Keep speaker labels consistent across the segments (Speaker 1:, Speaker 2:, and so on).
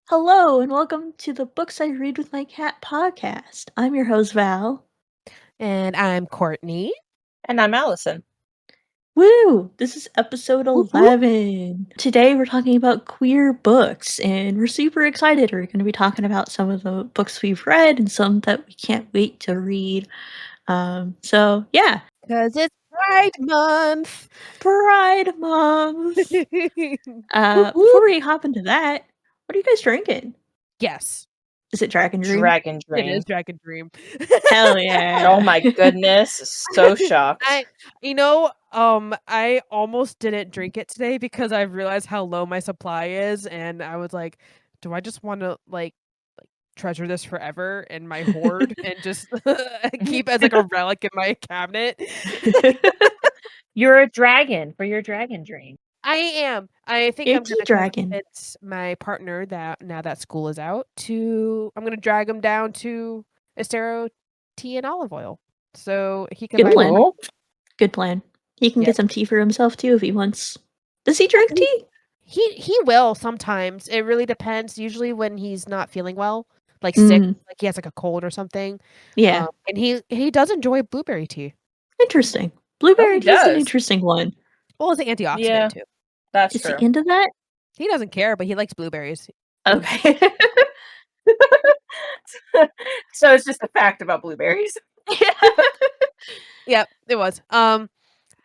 Speaker 1: Hello, and welcome to the Books I Read with My Cat podcast. I'm your host, Val.
Speaker 2: And I'm Courtney.
Speaker 3: And I'm Allison.
Speaker 1: Woo! This is episode
Speaker 2: Whoop,
Speaker 1: 11. Today we're talking about queer books, and we're super excited. We're going to be talking about some of the books we've read and some that we can't wait to read. Yeah.
Speaker 2: Because it's Pride Month.
Speaker 1: Pride Month. Before we hop into that, what are you guys drinking?
Speaker 2: Yes.
Speaker 1: Is it Dragon Dream?
Speaker 3: Dragon Dream.
Speaker 2: It is Dragon Dream.
Speaker 1: Hell yeah.
Speaker 3: Oh my goodness. So shocked.
Speaker 2: I almost didn't drink it today because I realized how low my supply is, and I was like, do I just want to like treasure this forever in my hoard and just keep as like a relic in my cabinet?
Speaker 3: You're a dragon for your Dragon Dream.
Speaker 2: I am. I think I'm going to convince my partner that now that school is out I'm going to drag him down to Estero tea and olive oil. So he can
Speaker 1: Good plan. He can get some tea for himself too if he wants. Does he drink tea?
Speaker 2: He will sometimes. It really depends. Usually when he's not feeling well, like sick, like he has like a cold or something.
Speaker 1: Yeah.
Speaker 2: And he does enjoy blueberry tea.
Speaker 1: Interesting. Blueberry tea is an interesting one.
Speaker 2: Well, it's an antioxidant too.
Speaker 3: That's
Speaker 1: true.
Speaker 3: Is
Speaker 1: he into that?
Speaker 2: He doesn't care, but he likes blueberries.
Speaker 1: Okay.
Speaker 3: So it's just a fact about blueberries.
Speaker 2: Yeah, it was. No,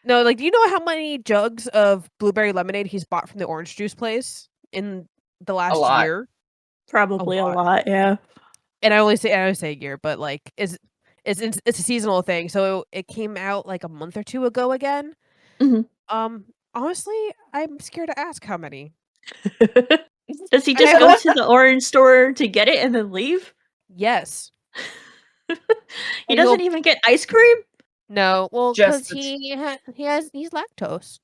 Speaker 2: like, do you know how many jugs of blueberry lemonade he's bought from the orange juice place in the last year?
Speaker 1: Probably a lot, yeah.
Speaker 2: And I always say a year, but like it's a seasonal thing. So it came out like a month or two ago again.
Speaker 1: Mm-hmm.
Speaker 2: Honestly, I'm scared to ask how many.
Speaker 1: Does he just go to the orange store to get it and then leave?
Speaker 2: Yes.
Speaker 1: He doesn't even get ice cream?
Speaker 2: No, well, because he's lactose.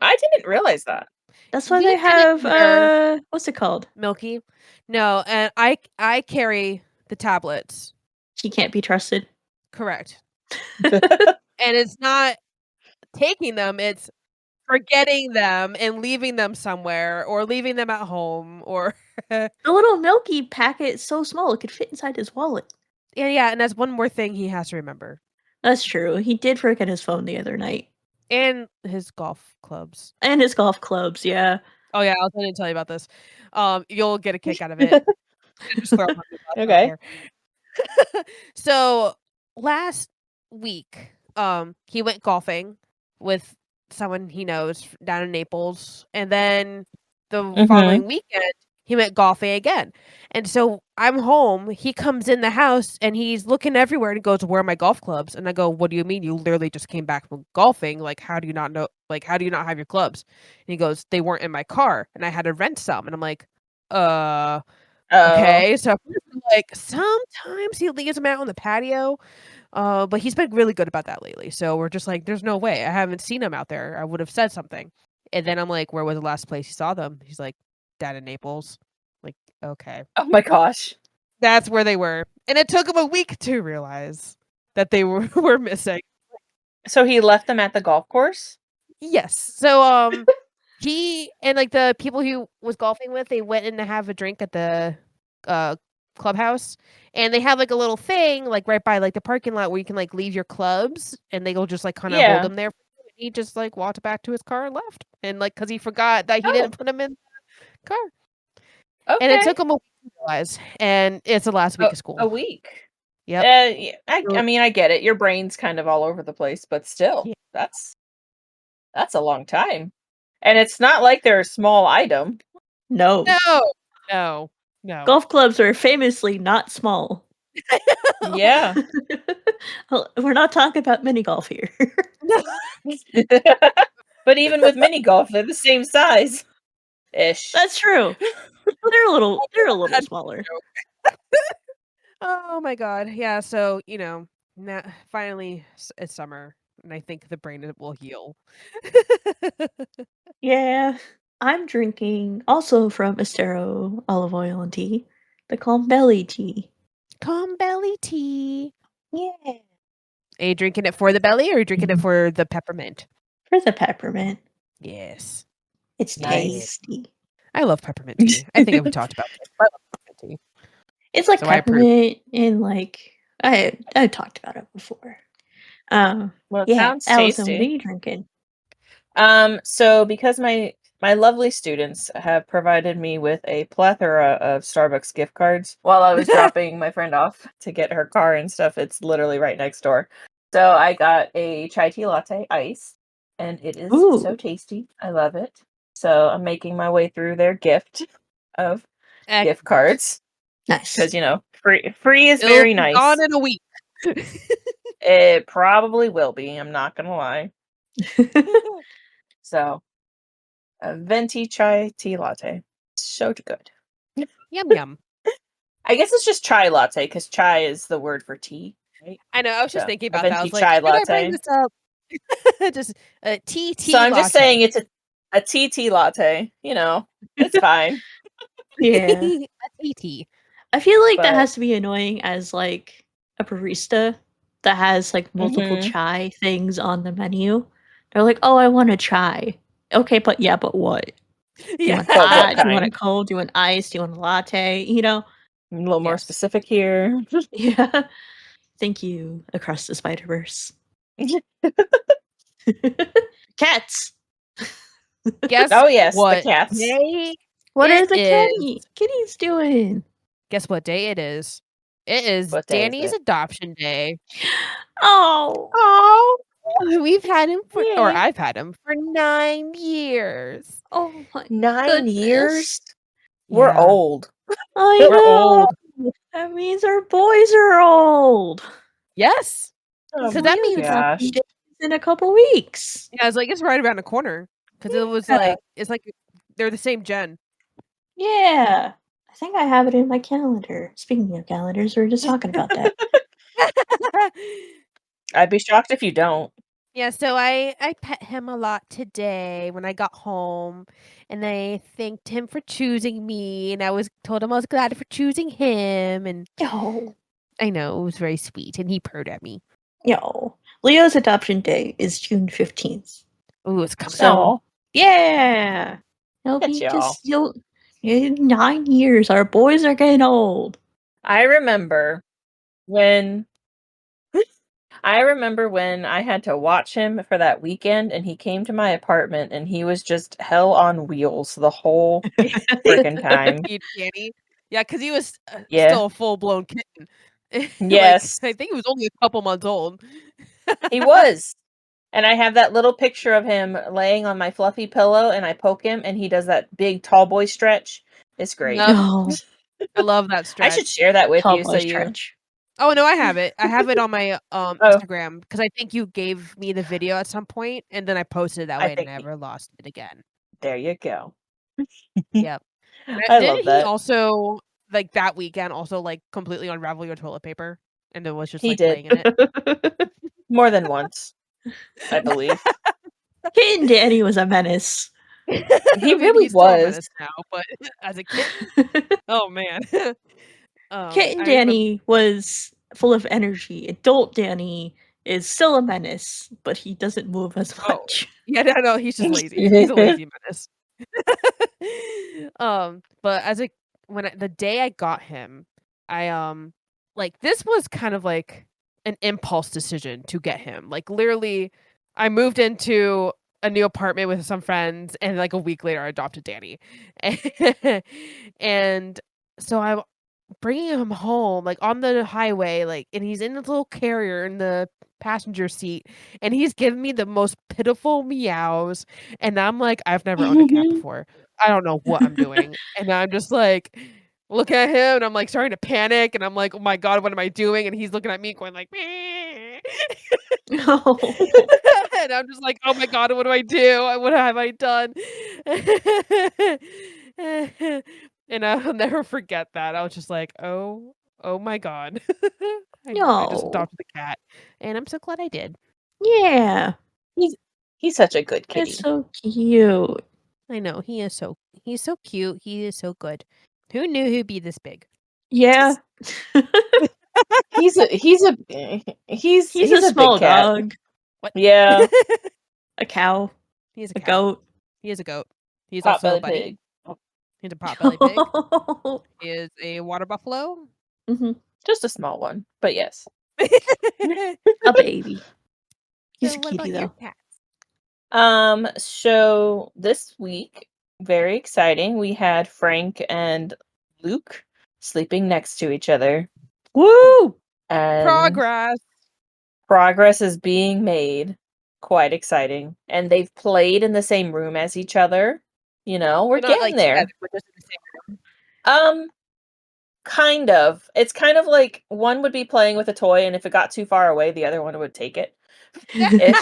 Speaker 3: I didn't realize that.
Speaker 1: That's why they have what's it called?
Speaker 2: Milky. No, and I carry the tablets.
Speaker 1: She can't be trusted.
Speaker 2: Correct. And it's not taking them, it's forgetting them and leaving them somewhere or leaving them at home or
Speaker 1: the little Milky packet is so small it could fit inside his wallet.
Speaker 2: Yeah, and that's one more thing he has to remember.
Speaker 1: That's true. He did forget his phone the other night.
Speaker 2: And his golf clubs.
Speaker 1: Yeah.
Speaker 2: Oh yeah, I was going to tell you about this. You'll get a kick out of it. Just throw
Speaker 3: okay.
Speaker 2: So last week, he went golfing with someone he knows down in Naples, and then the following weekend he went golfing again. And so I'm home, he comes in the house and he's looking everywhere and he goes, "Where are my golf clubs?" And I go, "What do you mean? You literally just came back from golfing. Like, how do you not know? Like, how do you not have your clubs?" And he goes, "They weren't in my car and I had to rent some." And I'm like, okay. So like sometimes he leaves them out on the patio. But he's been really good about that lately. So we're just like, there's no way. I haven't seen him out there. I would have said something. And then I'm like, where was the last place you saw them? He's like, down in Naples. Like, okay.
Speaker 3: Oh my gosh.
Speaker 2: That's where they were. And it took him a week to realize that they were missing.
Speaker 3: So he left them at the golf course?
Speaker 2: Yes. So he and like the people he was golfing with, they went in to have a drink at the clubhouse, and they have like a little thing like right by like the parking lot where you can like leave your clubs and they'll just like kind of hold them there. He just like walked back to his car and left, and like because he forgot that he didn't put them in the car. Okay. And it took him a week to realize, and it's the last week of school.
Speaker 3: A week.
Speaker 2: Yep.
Speaker 3: I mean, I get it. Your brain's kind of all over the place, but still, that's a long time. And it's not like they're a small item.
Speaker 1: No.
Speaker 2: Golf
Speaker 1: clubs are famously not small.
Speaker 3: Yeah.
Speaker 1: We're not talking about mini golf here.
Speaker 3: But even with mini golf, they're the same size. Ish.
Speaker 1: That's true. They're a little smaller.
Speaker 2: Oh my god. Yeah, so, now finally it's summer and I think the brain will heal.
Speaker 1: Yeah. I'm drinking also from Estero olive oil and tea, the Calm Belly tea.
Speaker 2: Calm Belly tea.
Speaker 1: Yeah.
Speaker 2: Are you drinking it for the belly or are you drinking it for the peppermint?
Speaker 1: For the peppermint.
Speaker 2: Yes.
Speaker 1: It's tasty.
Speaker 2: I love peppermint tea. I think we talked about this. I love peppermint tea.
Speaker 1: It's like
Speaker 2: So I approve.
Speaker 1: peppermint and like I talked about it before.
Speaker 3: Well, it
Speaker 1: Yeah,
Speaker 3: sounds
Speaker 1: Allison, what are
Speaker 3: tasty.
Speaker 1: you drinking?
Speaker 3: So because my lovely students have provided me with a plethora of Starbucks gift cards while I was dropping my friend off to get her car and stuff, it's literally right next door. So I got a chai tea latte ice, and it is so
Speaker 1: Ooh,
Speaker 3: tasty. I love it. So I'm making my way through their gift of gift
Speaker 2: Excellent.
Speaker 3: cards
Speaker 1: nice.
Speaker 3: because free is
Speaker 2: It'll
Speaker 3: very
Speaker 2: be
Speaker 3: nice.
Speaker 2: gone in a week.
Speaker 3: It probably will be. I'm not gonna lie. So a venti chai tea latte, so good.
Speaker 2: Yum yum.
Speaker 3: I guess it's just chai latte because chai is the word for tea, right?
Speaker 2: I know. I was just
Speaker 3: So
Speaker 2: thinking
Speaker 3: a
Speaker 2: about that. I
Speaker 3: venti
Speaker 2: was like,
Speaker 3: chai
Speaker 2: should I bring
Speaker 3: latte.
Speaker 2: this up? Just a tea
Speaker 3: So I'm
Speaker 2: latte.
Speaker 3: just saying it's a tea latte. You know, it's fine.
Speaker 1: Yeah.
Speaker 2: A tea.
Speaker 1: I feel like that
Speaker 3: But
Speaker 1: has to be annoying as like a barista that has like multiple
Speaker 3: Mhm.
Speaker 1: chai things on the menu. They're like, "Oh, I want a chai." Okay, but what? Do you want
Speaker 3: But what
Speaker 1: hot? Do you want it
Speaker 3: kind?
Speaker 1: cold? Do you want ice? Do you want a latte? You know?
Speaker 3: A little more
Speaker 2: Yes.
Speaker 3: specific here.
Speaker 1: Yeah. Thank you, Across the Spider-Verse. Cats.
Speaker 2: Guess
Speaker 3: Oh yes, the
Speaker 2: what
Speaker 3: cats.
Speaker 2: day
Speaker 1: What are
Speaker 2: it
Speaker 1: the
Speaker 2: is?
Speaker 1: kitties doing?
Speaker 2: Guess what day it is? It is
Speaker 3: What day is
Speaker 2: Danny's
Speaker 3: it?
Speaker 2: adoption day.
Speaker 1: Oh,
Speaker 3: Oh,
Speaker 2: We've had him for, or
Speaker 3: yay.
Speaker 2: I've had him for 9 years.
Speaker 1: oh my
Speaker 3: 9 years?
Speaker 1: goodness.
Speaker 3: We're
Speaker 2: Yeah.
Speaker 3: old.
Speaker 1: I
Speaker 2: We're old.
Speaker 1: know. That means our boys are old.
Speaker 2: Yes.
Speaker 3: Oh
Speaker 2: Because
Speaker 3: my
Speaker 2: that
Speaker 1: We
Speaker 2: means
Speaker 3: gosh.
Speaker 1: in a couple weeks.
Speaker 2: yeah, it's right around the corner. Because it was
Speaker 1: Yeah.
Speaker 2: it's like they're the same gen.
Speaker 1: Yeah. I think I have it in my calendar. Speaking of calendars, we were just talking about that.
Speaker 3: I'd be shocked if you don't.
Speaker 2: Yeah, so I pet him a lot today when I got home, and I thanked him for choosing me, and told him I was glad for choosing him, and
Speaker 1: Yo.
Speaker 2: I know it was very sweet, and he purred at me.
Speaker 1: Yo. Leo's adoption day is June 15th.
Speaker 2: Ooh, it's coming up.
Speaker 1: So, yeah. It'll
Speaker 3: Look at
Speaker 1: be
Speaker 3: y'all.
Speaker 1: in 9 years. Our boys are getting old.
Speaker 3: I remember when I had to watch him for that weekend and he came to my apartment and he was just hell on wheels the whole freaking time.
Speaker 2: Danny. Yeah, because he was
Speaker 3: Yeah.
Speaker 2: still a full-blown kitten.
Speaker 3: Yes,
Speaker 2: I think he was only a couple months old.
Speaker 3: he was. And I have that little picture of him laying on my fluffy pillow and I poke him and he does that big tall boy stretch. It's great.
Speaker 2: No.
Speaker 1: No.
Speaker 2: I love that
Speaker 3: I
Speaker 2: stretch.
Speaker 3: should share that with
Speaker 1: Tall
Speaker 3: you so
Speaker 1: boy
Speaker 3: you
Speaker 1: stretch.
Speaker 2: Oh, no, I have it. I have it on my,
Speaker 3: Oh,
Speaker 2: Instagram because I think you gave me the video at some point, and then I posted it that
Speaker 3: I
Speaker 2: way and
Speaker 3: think
Speaker 2: never lost it again.
Speaker 3: there you go.
Speaker 2: Yep.
Speaker 3: I love
Speaker 2: Didn't he
Speaker 3: that.
Speaker 2: also, that weekend, also, completely unravel your toilet paper? And then was just,
Speaker 3: He did
Speaker 2: laying in it?
Speaker 3: more than once, I believe.
Speaker 1: Kitten Danny was a menace.
Speaker 3: He
Speaker 2: I mean,
Speaker 3: really
Speaker 2: he's still a
Speaker 3: was.
Speaker 2: menace now, but as a kitten? Oh, man.
Speaker 1: Kitten
Speaker 2: I remember
Speaker 1: Danny was full of energy. Adult Danny is still a menace, but he doesn't move as
Speaker 2: oh.
Speaker 1: much.
Speaker 2: Yeah, no, he's just lazy. He's a lazy menace. But the day I got him, I this was kind of like an impulse decision to get him. Like literally, I moved into a new apartment with some friends, and like a week later, I adopted Danny, and so I'm bringing him home like on the highway, and he's in this little carrier in the passenger seat, and he's giving me the most pitiful meows, and I'm like, I've never owned a cat before. I don't know what I'm doing. And I'm just like looking at him and I'm like starting to panic and I'm like, oh my God, what am I doing? And he's looking at me going like, meh.
Speaker 1: No.
Speaker 2: And I'm just like, oh my God, what do I do? What have I done? And I'll never forget that. I was just like, oh my God. I just
Speaker 1: No.
Speaker 2: adopted the cat. And I'm so glad I did.
Speaker 1: Yeah.
Speaker 3: He's such a good kitty.
Speaker 1: It's so cute.
Speaker 2: I know, he's so cute. He is so good. Who knew he'd be this big?
Speaker 1: Yeah.
Speaker 3: He's a
Speaker 1: He's a
Speaker 3: big
Speaker 1: small
Speaker 3: cat.
Speaker 1: dog.
Speaker 2: What?
Speaker 3: Yeah.
Speaker 1: A cow.
Speaker 2: He is
Speaker 1: A
Speaker 2: a cow.
Speaker 1: goat.
Speaker 2: He is a goat. He's also a
Speaker 3: Pot-bellied
Speaker 2: bunny.
Speaker 3: pig.
Speaker 2: He's a potbelly pig. He is a water buffalo.
Speaker 3: Just a small one, but yes.
Speaker 1: A baby. He's
Speaker 2: So
Speaker 1: a
Speaker 2: what about
Speaker 1: cutie
Speaker 2: your
Speaker 1: though.
Speaker 2: cats?
Speaker 3: So this week, very exciting. We had Frank and Luke sleeping next to each other.
Speaker 1: Woo!
Speaker 3: And progress is being made. Quite exciting. And they've played in the same room as each other. You know, we're
Speaker 2: They're not,
Speaker 3: getting
Speaker 2: like,
Speaker 3: there.
Speaker 2: together, but just in the same room.
Speaker 3: Kind of. It's kind of like one would be playing with a toy, and if it got too far away, the other one would take it. Ish.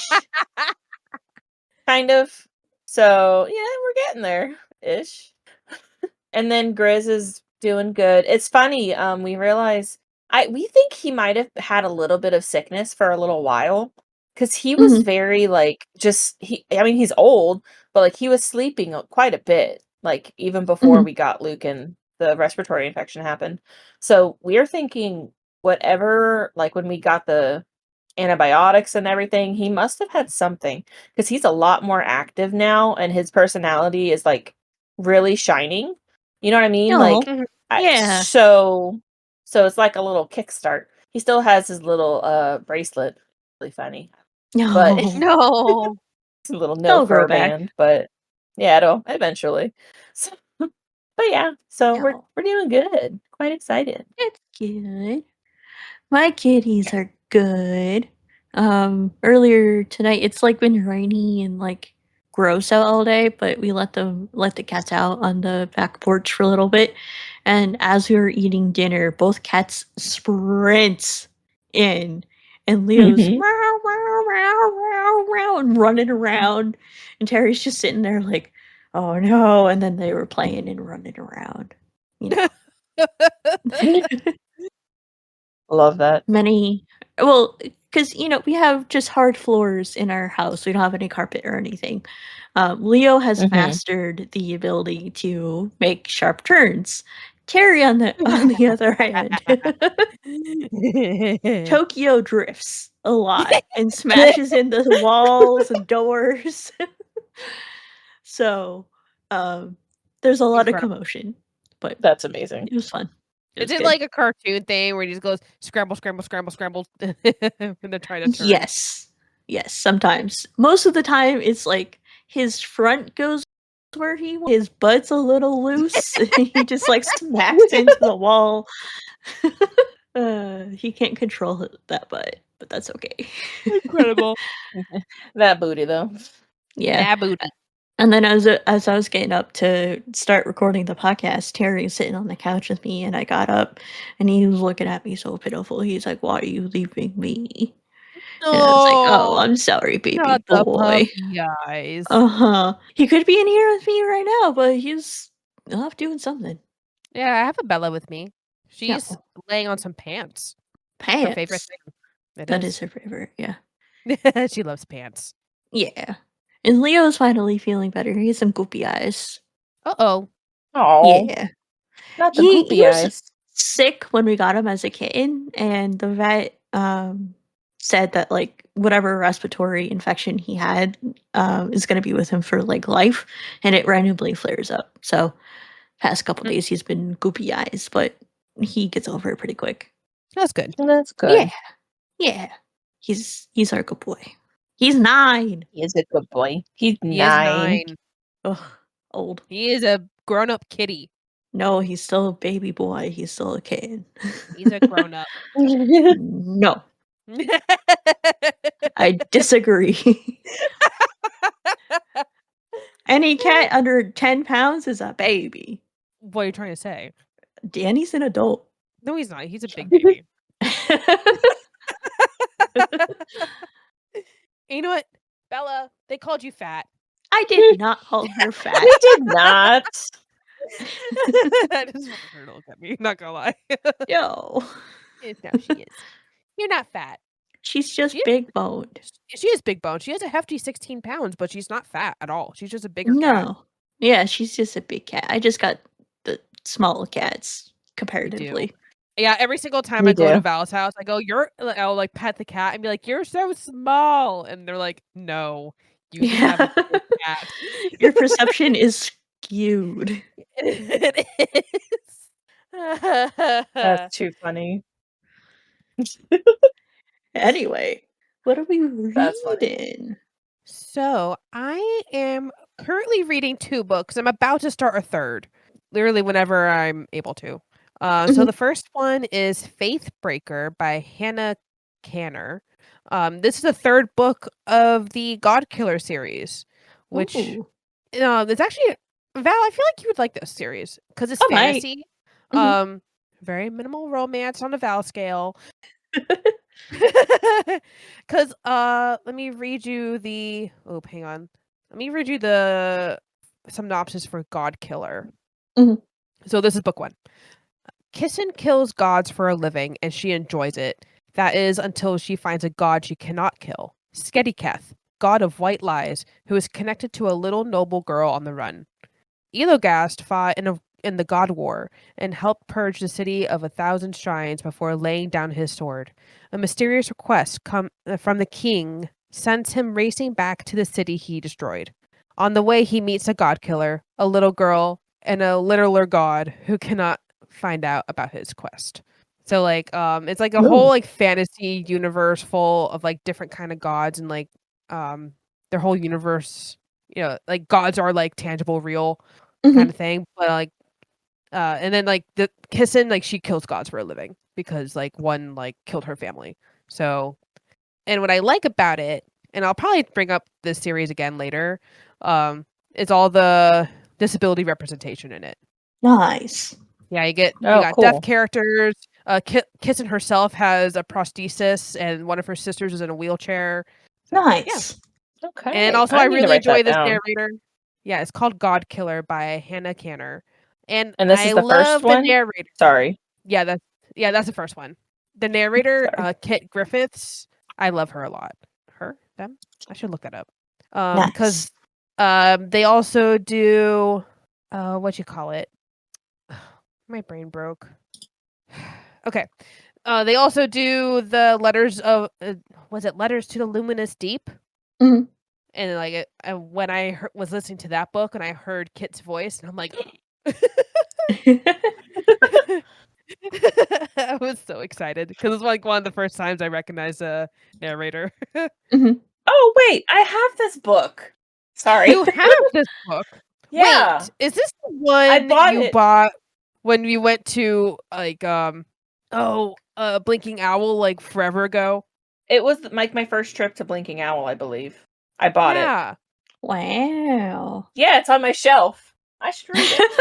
Speaker 3: Kind of. So, yeah, we're getting there. Ish. And then Grizz is doing good. It's funny, we realize we think he might have had a little bit of sickness for a little while. Cause he was very like I mean, he's old, but like he was sleeping quite a bit, like even before we got Luke and the respiratory infection happened. So we're thinking whatever, like when we got the antibiotics and everything, he must have had something because he's a lot more active now and his personality is like really shining. You know what I mean? Like,
Speaker 1: Oh, yeah.
Speaker 3: so it's like a little kickstart. He still has his little bracelet. Really funny. But
Speaker 1: No.
Speaker 2: No.
Speaker 3: it's a little
Speaker 1: It'll
Speaker 3: no
Speaker 1: grow
Speaker 3: fur
Speaker 1: back.
Speaker 3: band, but yeah, it'll eventually. So, but yeah, so
Speaker 1: No.
Speaker 3: we're doing good. Quite excited.
Speaker 1: It's good. My kitties are good. Earlier tonight, it's like been rainy and like gross out all day, but we let the cats out on the back porch for a little bit. And as we were eating dinner, both cats sprint in, and Leo's
Speaker 3: Mhm.
Speaker 1: meow, meow, meow, meow, meow, and running around, and Terry's just sitting there like, oh no, and then they were playing and running around. You know.
Speaker 3: Love that.
Speaker 1: Well, because we have just hard floors in our house. We don't have any carpet or anything. Leo has mastered the ability to make sharp turns. Terry, on the other hand, Tokyo drifts a lot and smashes into the walls and doors. So, there's a lot of
Speaker 2: Incredible.
Speaker 1: commotion, but
Speaker 3: That's amazing.
Speaker 1: it was fun.
Speaker 2: Is it like a cartoon thing where he just goes scramble, scramble, scramble, scramble when they're trying to turn?
Speaker 1: Yes. Yes, sometimes. Most of the time, it's like his front goes where his butt's a little loose. He just like smacks into the wall. He can't control that butt, but that's okay.
Speaker 2: Incredible.
Speaker 3: That booty though.
Speaker 1: Yeah.
Speaker 2: That booty.
Speaker 1: And then as I was getting up to start recording the podcast, Terry was sitting on the couch with me, and I got up, and he was looking at me so pitiful. He's like, "Why are you leaving me?" And I was like, "Oh, I'm sorry, baby
Speaker 2: Not the
Speaker 1: boy."
Speaker 2: puppy eyes.
Speaker 1: He could be in here with me right now, but he's off doing something.
Speaker 2: Yeah, I have a Bella with me. She's
Speaker 1: No.
Speaker 2: laying on some pants. Her favorite
Speaker 1: Pants.
Speaker 2: thing.
Speaker 1: That is her favorite, yeah.
Speaker 2: She loves pants.
Speaker 1: Yeah. And Leo's finally feeling better. He has some goopy eyes.
Speaker 2: Uh-oh.
Speaker 3: Oh,
Speaker 1: Yeah.
Speaker 3: not the
Speaker 1: He
Speaker 3: goopy
Speaker 1: was
Speaker 3: eyes.
Speaker 1: sick when we got him as a kitten, and the vet said that like whatever respiratory infection he had is going to be with him for like life, and it randomly flares up. So past couple days he's been goopy eyes, but he gets over it pretty quick.
Speaker 2: That's good.
Speaker 3: That's good.
Speaker 1: Yeah. He's our good boy. He's 9.
Speaker 3: He is a good boy. He's
Speaker 2: He is
Speaker 3: 9.
Speaker 2: 9.
Speaker 1: Ugh, old.
Speaker 2: He is a grown-up kitty.
Speaker 1: No, he's still a baby boy. He's still a kid.
Speaker 2: He's a grown-up.
Speaker 1: No, I disagree. Any cat under 10 pounds is a baby.
Speaker 2: What are you trying to say?
Speaker 1: Danny's an adult.
Speaker 2: No, he's not. He's a big baby. You know what? Bella, they called you fat.
Speaker 1: I did not call her fat.
Speaker 3: We did not.
Speaker 2: I just wanted her to look at me. Not gonna lie.
Speaker 1: Yo.
Speaker 2: No, she is. You're not fat.
Speaker 1: She's just
Speaker 2: She is-
Speaker 1: big boned.
Speaker 2: She is big bone. She has a hefty 16 pounds, but she's not fat at all. She's just a bigger cat.
Speaker 1: No. Yeah, she's just a big cat. I just got the small cats comparatively.
Speaker 2: Yeah, every single time
Speaker 3: We
Speaker 2: I go
Speaker 3: do.
Speaker 2: to Val's house, I go, I'll like pet the cat and be like, "You're so small," and they're like, "No, you just have a big cat."
Speaker 1: Your perception is Cute.
Speaker 2: It is.
Speaker 3: That's too funny.
Speaker 1: Anyway, what are we
Speaker 3: That's funny.
Speaker 1: reading?
Speaker 2: So I am currently reading 2 books. I'm about to start a third, literally whenever I'm able to. So
Speaker 1: Mhm.
Speaker 2: the first one is Faithbreaker by Hannah Canner. This is the 3rd book of the Godkiller series, which
Speaker 1: Ooh.
Speaker 2: it's actually Val. I feel like you would like this series because it's
Speaker 1: I might.
Speaker 2: fantasy.
Speaker 1: Mhm.
Speaker 2: Very minimal romance on the Val scale. Cause let me read you the hang on. Let me read you the synopsis for Godkiller.
Speaker 1: Mhm.
Speaker 2: So this is book 1. Kissen kills gods for a living and she enjoys it. That is until she finds a god she cannot kill. Skediketh, god of white lies, who is connected to a little noble girl on the run. Elogast fought in the God War and helped purge the city of 1,000 shrines before laying down his sword. A mysterious request from the king sends him racing back to the city he destroyed. On the way, he meets a godkiller, a little girl, and a littler god who cannot find out about his quest. So like it's like a whole
Speaker 1: Ooh.
Speaker 2: like fantasy universe full of like different kind of gods and like their whole universe, like gods are like tangible, real kind
Speaker 1: Mhm.
Speaker 2: of thing. But like and then like the Kissen, like she kills gods for a living because like one like killed her family. So and what I like about it, and I'll probably bring up this series again later, is all the disability representation in it.
Speaker 1: Nice.
Speaker 2: Yeah, you
Speaker 3: Oh,
Speaker 2: got deaf
Speaker 3: cool.
Speaker 2: characters. Kissen herself has a prosthesis, and one of her sisters is in a wheelchair. So, yeah.
Speaker 1: Nice.
Speaker 3: Okay.
Speaker 2: And also,
Speaker 3: I
Speaker 2: I
Speaker 3: need to
Speaker 2: really
Speaker 3: write
Speaker 2: enjoy
Speaker 3: that
Speaker 2: this
Speaker 3: down.
Speaker 2: narrator. Yeah, it's called Godkiller by Hannah Canner, and
Speaker 3: And this
Speaker 2: I
Speaker 3: is the first
Speaker 2: love the
Speaker 3: one?
Speaker 2: narrator.
Speaker 3: Sorry.
Speaker 2: Yeah, that's the first one. The narrator,
Speaker 3: Sorry.
Speaker 2: Kit Griffiths, I love her a lot. Her, them, I should look that up. Because
Speaker 1: Nice.
Speaker 2: they also do what you call it. My brain broke. Okay. They also do the letters of was it Letters to the Luminous Deep?
Speaker 1: Mhm.
Speaker 2: And like when I was listening to that book and I heard Kit's voice, and I'm like, I was so excited because it's like one of the first times I recognized a narrator.
Speaker 1: Mhm.
Speaker 3: Oh, wait. I have this book. Sorry.
Speaker 2: You have this book.
Speaker 3: Yeah.
Speaker 2: Wait, is this the
Speaker 3: I
Speaker 2: one
Speaker 3: bought
Speaker 2: you
Speaker 3: it.
Speaker 2: bought when we went to like Blinking Owl like forever ago?
Speaker 3: It was like my first trip to Blinking Owl, I believe. I bought it.
Speaker 2: Yeah.
Speaker 1: Wow.
Speaker 3: Yeah, it's on my shelf. I should read it.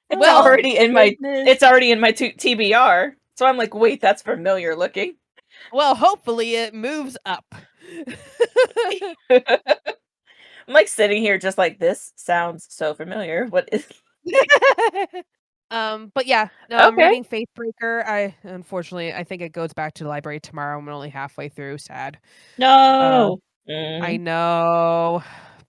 Speaker 3: It's
Speaker 2: Well,
Speaker 3: already in my
Speaker 1: goodness.
Speaker 3: TBR. So I'm like, wait, that's familiar looking.
Speaker 2: Well, hopefully it moves up.
Speaker 3: I'm like sitting here just like, this sounds so familiar. What is
Speaker 2: But yeah, no, I'm
Speaker 3: Okay.
Speaker 2: reading Faithbreaker. I think it goes back to the library tomorrow. I'm only halfway through. Sad.
Speaker 1: No.
Speaker 2: I know,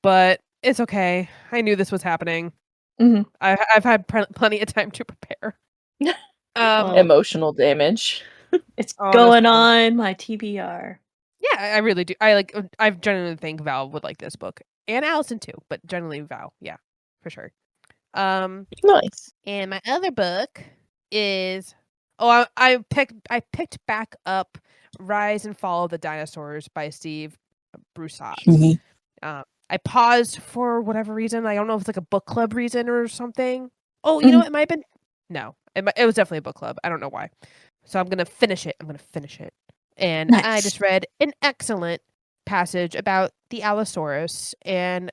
Speaker 2: but it's okay. I knew this was happening.
Speaker 1: Mhm.
Speaker 2: I've had plenty of time to prepare.
Speaker 3: Emotional damage.
Speaker 1: It's going
Speaker 2: Honestly.
Speaker 1: on my TBR.
Speaker 2: Yeah, I really do. I genuinely think Val would like this book, and Allison too, but generally Val, yeah, for sure.
Speaker 3: Nice.
Speaker 2: And my other book is I picked back up Rise and Fall of the Dinosaurs by Steve Brusatte. I paused for whatever reason. I don't know if it's like a book club reason or something. Oh, you know
Speaker 1: Mhm.
Speaker 2: what? It might have been. No, it was definitely a book club. I don't know why. So I'm gonna finish it. And I
Speaker 1: Nice.
Speaker 2: just read an excellent passage about the Allosaurus, and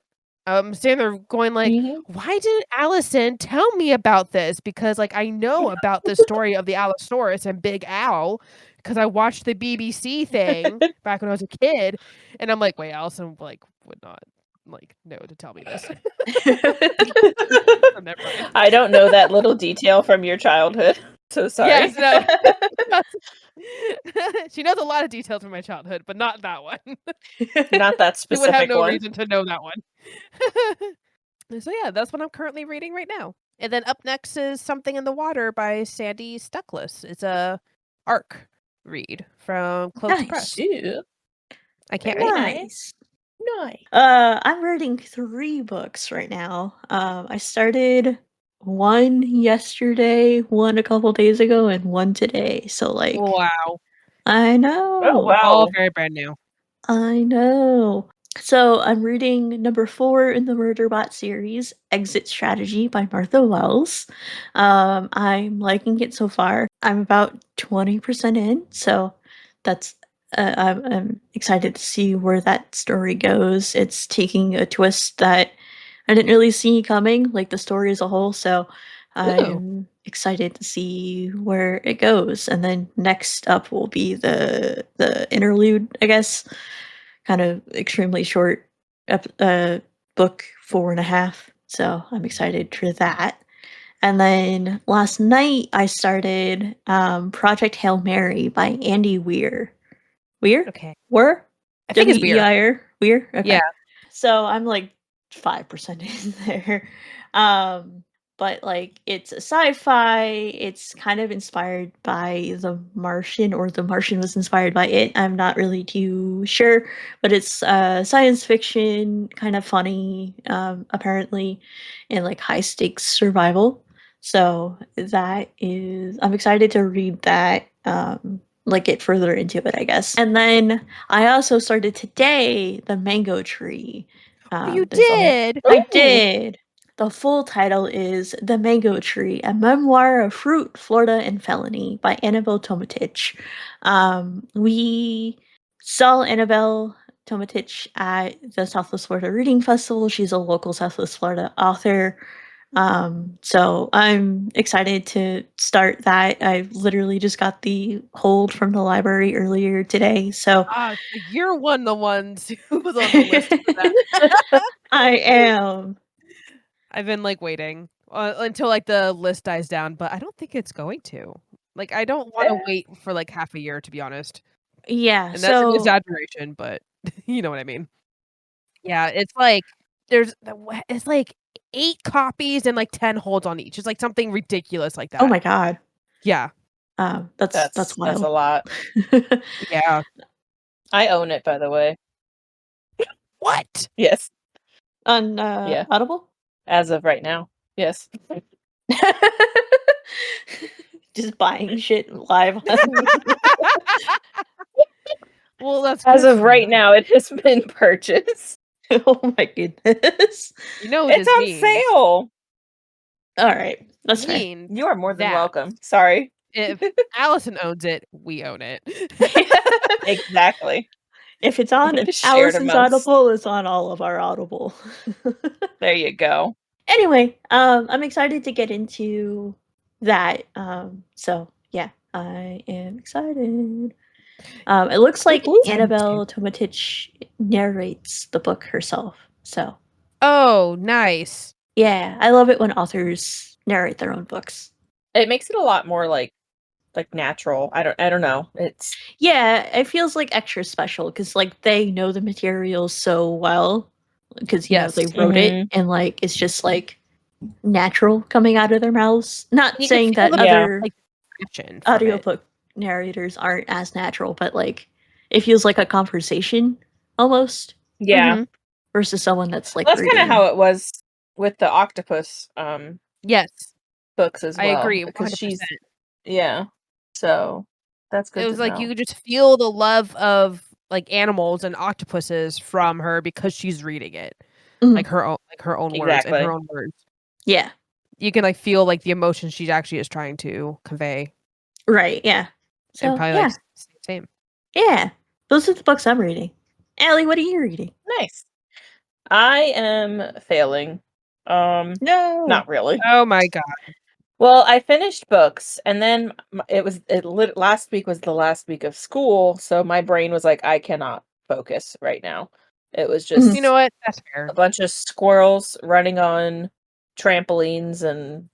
Speaker 2: I'm standing there going like, why did Allison tell me about this? Because like I know about the story of the Allosaurus and Big Al because I watched the BBC thing back when I was a kid, and I'm like, wait, Allison like would not like know to tell me this. So never mind.
Speaker 3: I don't know that little detail from your childhood. So sorry.
Speaker 2: Yes, no. She knows a lot of details from my childhood, but not that one.
Speaker 3: Not that
Speaker 2: She would have
Speaker 3: specific
Speaker 2: no
Speaker 3: one.
Speaker 2: reason to know that one. So yeah, that's what I'm currently reading right now. And then up next is Something in the Water by Sandy Stuckless. It's a ARC read from Cloaks
Speaker 1: Nice.
Speaker 2: Press.
Speaker 3: Ew.
Speaker 2: I can't
Speaker 3: Very
Speaker 2: wait.
Speaker 1: Nice.
Speaker 3: Nice.
Speaker 1: I'm reading 3 books right now. I started one yesterday, one a couple days ago, and one today. So like,
Speaker 2: Wow.
Speaker 1: I know.
Speaker 2: All very brand new.
Speaker 1: I know. So I'm reading number 4 in the Murderbot series, Exit Strategy by Martha Wells. I'm liking it so far. I'm about 20% in, so that's I'm excited to see where that story goes. It's taking a twist that I didn't really see coming, like the story as a whole. So I'm excited to see where it goes. And then next up will be the interlude, I guess. Kind of extremely short book, 4.5. So I'm excited for that. And then last night I started Project Hail Mary by Andy Weir. Weir?
Speaker 2: Okay.
Speaker 1: Weir?
Speaker 2: I think it's Weir.
Speaker 1: W-E-I-R? Weir? Okay.
Speaker 2: Yeah.
Speaker 1: So I'm like 5% in there. But like it's a sci-fi, it's kind of inspired by The Martian, or The Martian was inspired by it. I'm not really too sure, but it's science fiction, kind of funny, apparently, and like high stakes survival. So that is, I'm excited to read that. Like get further into it, I guess. And then I also started today The Mango Tree.
Speaker 2: You
Speaker 1: There's a whole-
Speaker 2: did.
Speaker 1: I
Speaker 3: Ooh.
Speaker 1: did. The full title is The Mango Tree, a memoir of fruit, Florida, and felony by Annabel Tomitich. We saw Annabel Tomitich at the Southwest Florida Reading Festival. She's a local Southwest Florida author. So I'm excited to start that. I literally just got the hold from the library earlier today. So
Speaker 2: So you're one of the ones who was on the list for that.
Speaker 1: I am.
Speaker 2: I've been like waiting until like the list dies down, but I don't think it's going to. Like, I don't want to wait for like half a year, to be honest.
Speaker 1: Yeah.
Speaker 2: And that's an
Speaker 1: So
Speaker 2: exaggeration, but you know what I mean. Yeah, it's like it's like 8 copies and like 10 holds on each. It's like something ridiculous like that.
Speaker 1: oh my god.
Speaker 2: Yeah.
Speaker 1: That's
Speaker 3: a
Speaker 1: wild.
Speaker 3: lot.
Speaker 2: Yeah.
Speaker 3: I own it, by the way.
Speaker 2: What?
Speaker 3: Yes,
Speaker 1: On
Speaker 3: Yeah.
Speaker 1: Audible?
Speaker 3: as of right now. Yes.
Speaker 1: Just buying shit live on
Speaker 2: Well, that's
Speaker 3: As
Speaker 2: good
Speaker 3: of
Speaker 2: for
Speaker 3: right
Speaker 2: you.
Speaker 3: now, it has been purchased.
Speaker 1: Oh my goodness.
Speaker 2: You know what
Speaker 3: It's
Speaker 2: this
Speaker 3: on
Speaker 2: means.
Speaker 3: sale.
Speaker 1: Alright, that's fair.
Speaker 3: You are more than
Speaker 2: that
Speaker 3: welcome. Sorry.
Speaker 2: if Allison owns it, we own it.
Speaker 3: Exactly.
Speaker 1: If it's on
Speaker 3: Shared
Speaker 1: Allison's
Speaker 3: amongst.
Speaker 1: Audible, it's on all of our Audible.
Speaker 3: There you go.
Speaker 1: Anyway, I'm excited to get into that. So yeah, I am excited. It looks like
Speaker 2: Ooh.
Speaker 1: Annabel Tomitich narrates the book herself. So
Speaker 2: Oh, nice.
Speaker 1: yeah, I love it when authors narrate their own books.
Speaker 3: It makes it a lot more like natural. I don't know. It's
Speaker 1: Yeah, it feels like extra special because like they know the material so well because you know
Speaker 2: Yes.
Speaker 1: they wrote it, and like it's just like natural coming out of their mouths. Not
Speaker 2: You can
Speaker 1: saying
Speaker 2: feel
Speaker 1: that
Speaker 2: the
Speaker 1: other
Speaker 2: like passion from it.
Speaker 1: audiobook narrators aren't as natural, but like it feels like a conversation almost
Speaker 3: yeah.
Speaker 2: Mhm.
Speaker 1: versus someone that's like
Speaker 3: That's kind of
Speaker 1: reading.
Speaker 3: how it was with the octopus
Speaker 2: Yes,
Speaker 3: books as
Speaker 2: I
Speaker 3: well.
Speaker 2: agree,
Speaker 3: Because
Speaker 2: 100%.
Speaker 3: yeah. So that's good
Speaker 2: It was
Speaker 3: to
Speaker 2: like
Speaker 3: know.
Speaker 2: you could just feel the love of like animals and octopuses from her because she's reading it.
Speaker 1: Mhm.
Speaker 2: Like her own words and her
Speaker 3: Exactly.
Speaker 2: own words.
Speaker 1: Yeah.
Speaker 2: You can like feel like the emotion she actually is trying to convey.
Speaker 1: Right. Yeah.
Speaker 2: And
Speaker 1: So
Speaker 2: probably
Speaker 1: yeah.
Speaker 2: like same.
Speaker 1: Yeah. Those are the books I'm reading. Allie, what are you reading?
Speaker 3: Nice. I am failing.
Speaker 1: No.
Speaker 3: Not really.
Speaker 2: Oh my god.
Speaker 3: Well, I finished books, and then last week was the last week of school, so my brain was like, I cannot focus right now. It was
Speaker 1: Mhm.
Speaker 3: just
Speaker 2: You know what? That's fair.
Speaker 3: a bunch of squirrels running on trampolines and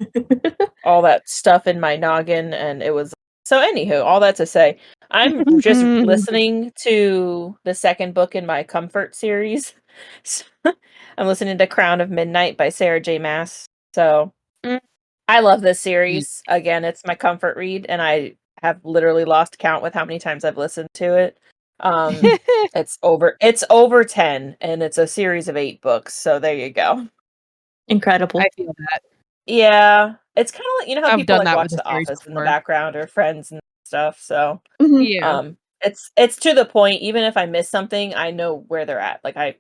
Speaker 3: all that stuff in my noggin, and it was so. Anywho, all that to say, I'm just listening to the second book in my comfort series. So, I'm listening to Crown of Midnight by Sarah J. Maas. So
Speaker 2: Mm.
Speaker 3: I love this series. Again, it's my comfort read, and I have literally lost count with how many times I've listened to it. It's over 10, and it's a series of 8 books, so there you go.
Speaker 1: Incredible.
Speaker 2: I feel that.
Speaker 3: Yeah. It's kinda like, how
Speaker 2: I've
Speaker 3: people,
Speaker 2: done
Speaker 3: like,
Speaker 2: that
Speaker 3: watch
Speaker 2: with a
Speaker 3: The
Speaker 2: series
Speaker 3: Office in the
Speaker 2: before.
Speaker 3: background or Friends and stuff, so,
Speaker 1: Mhm.
Speaker 2: Yeah.
Speaker 3: it's to the point, even if I miss something, I know where they're at, like, I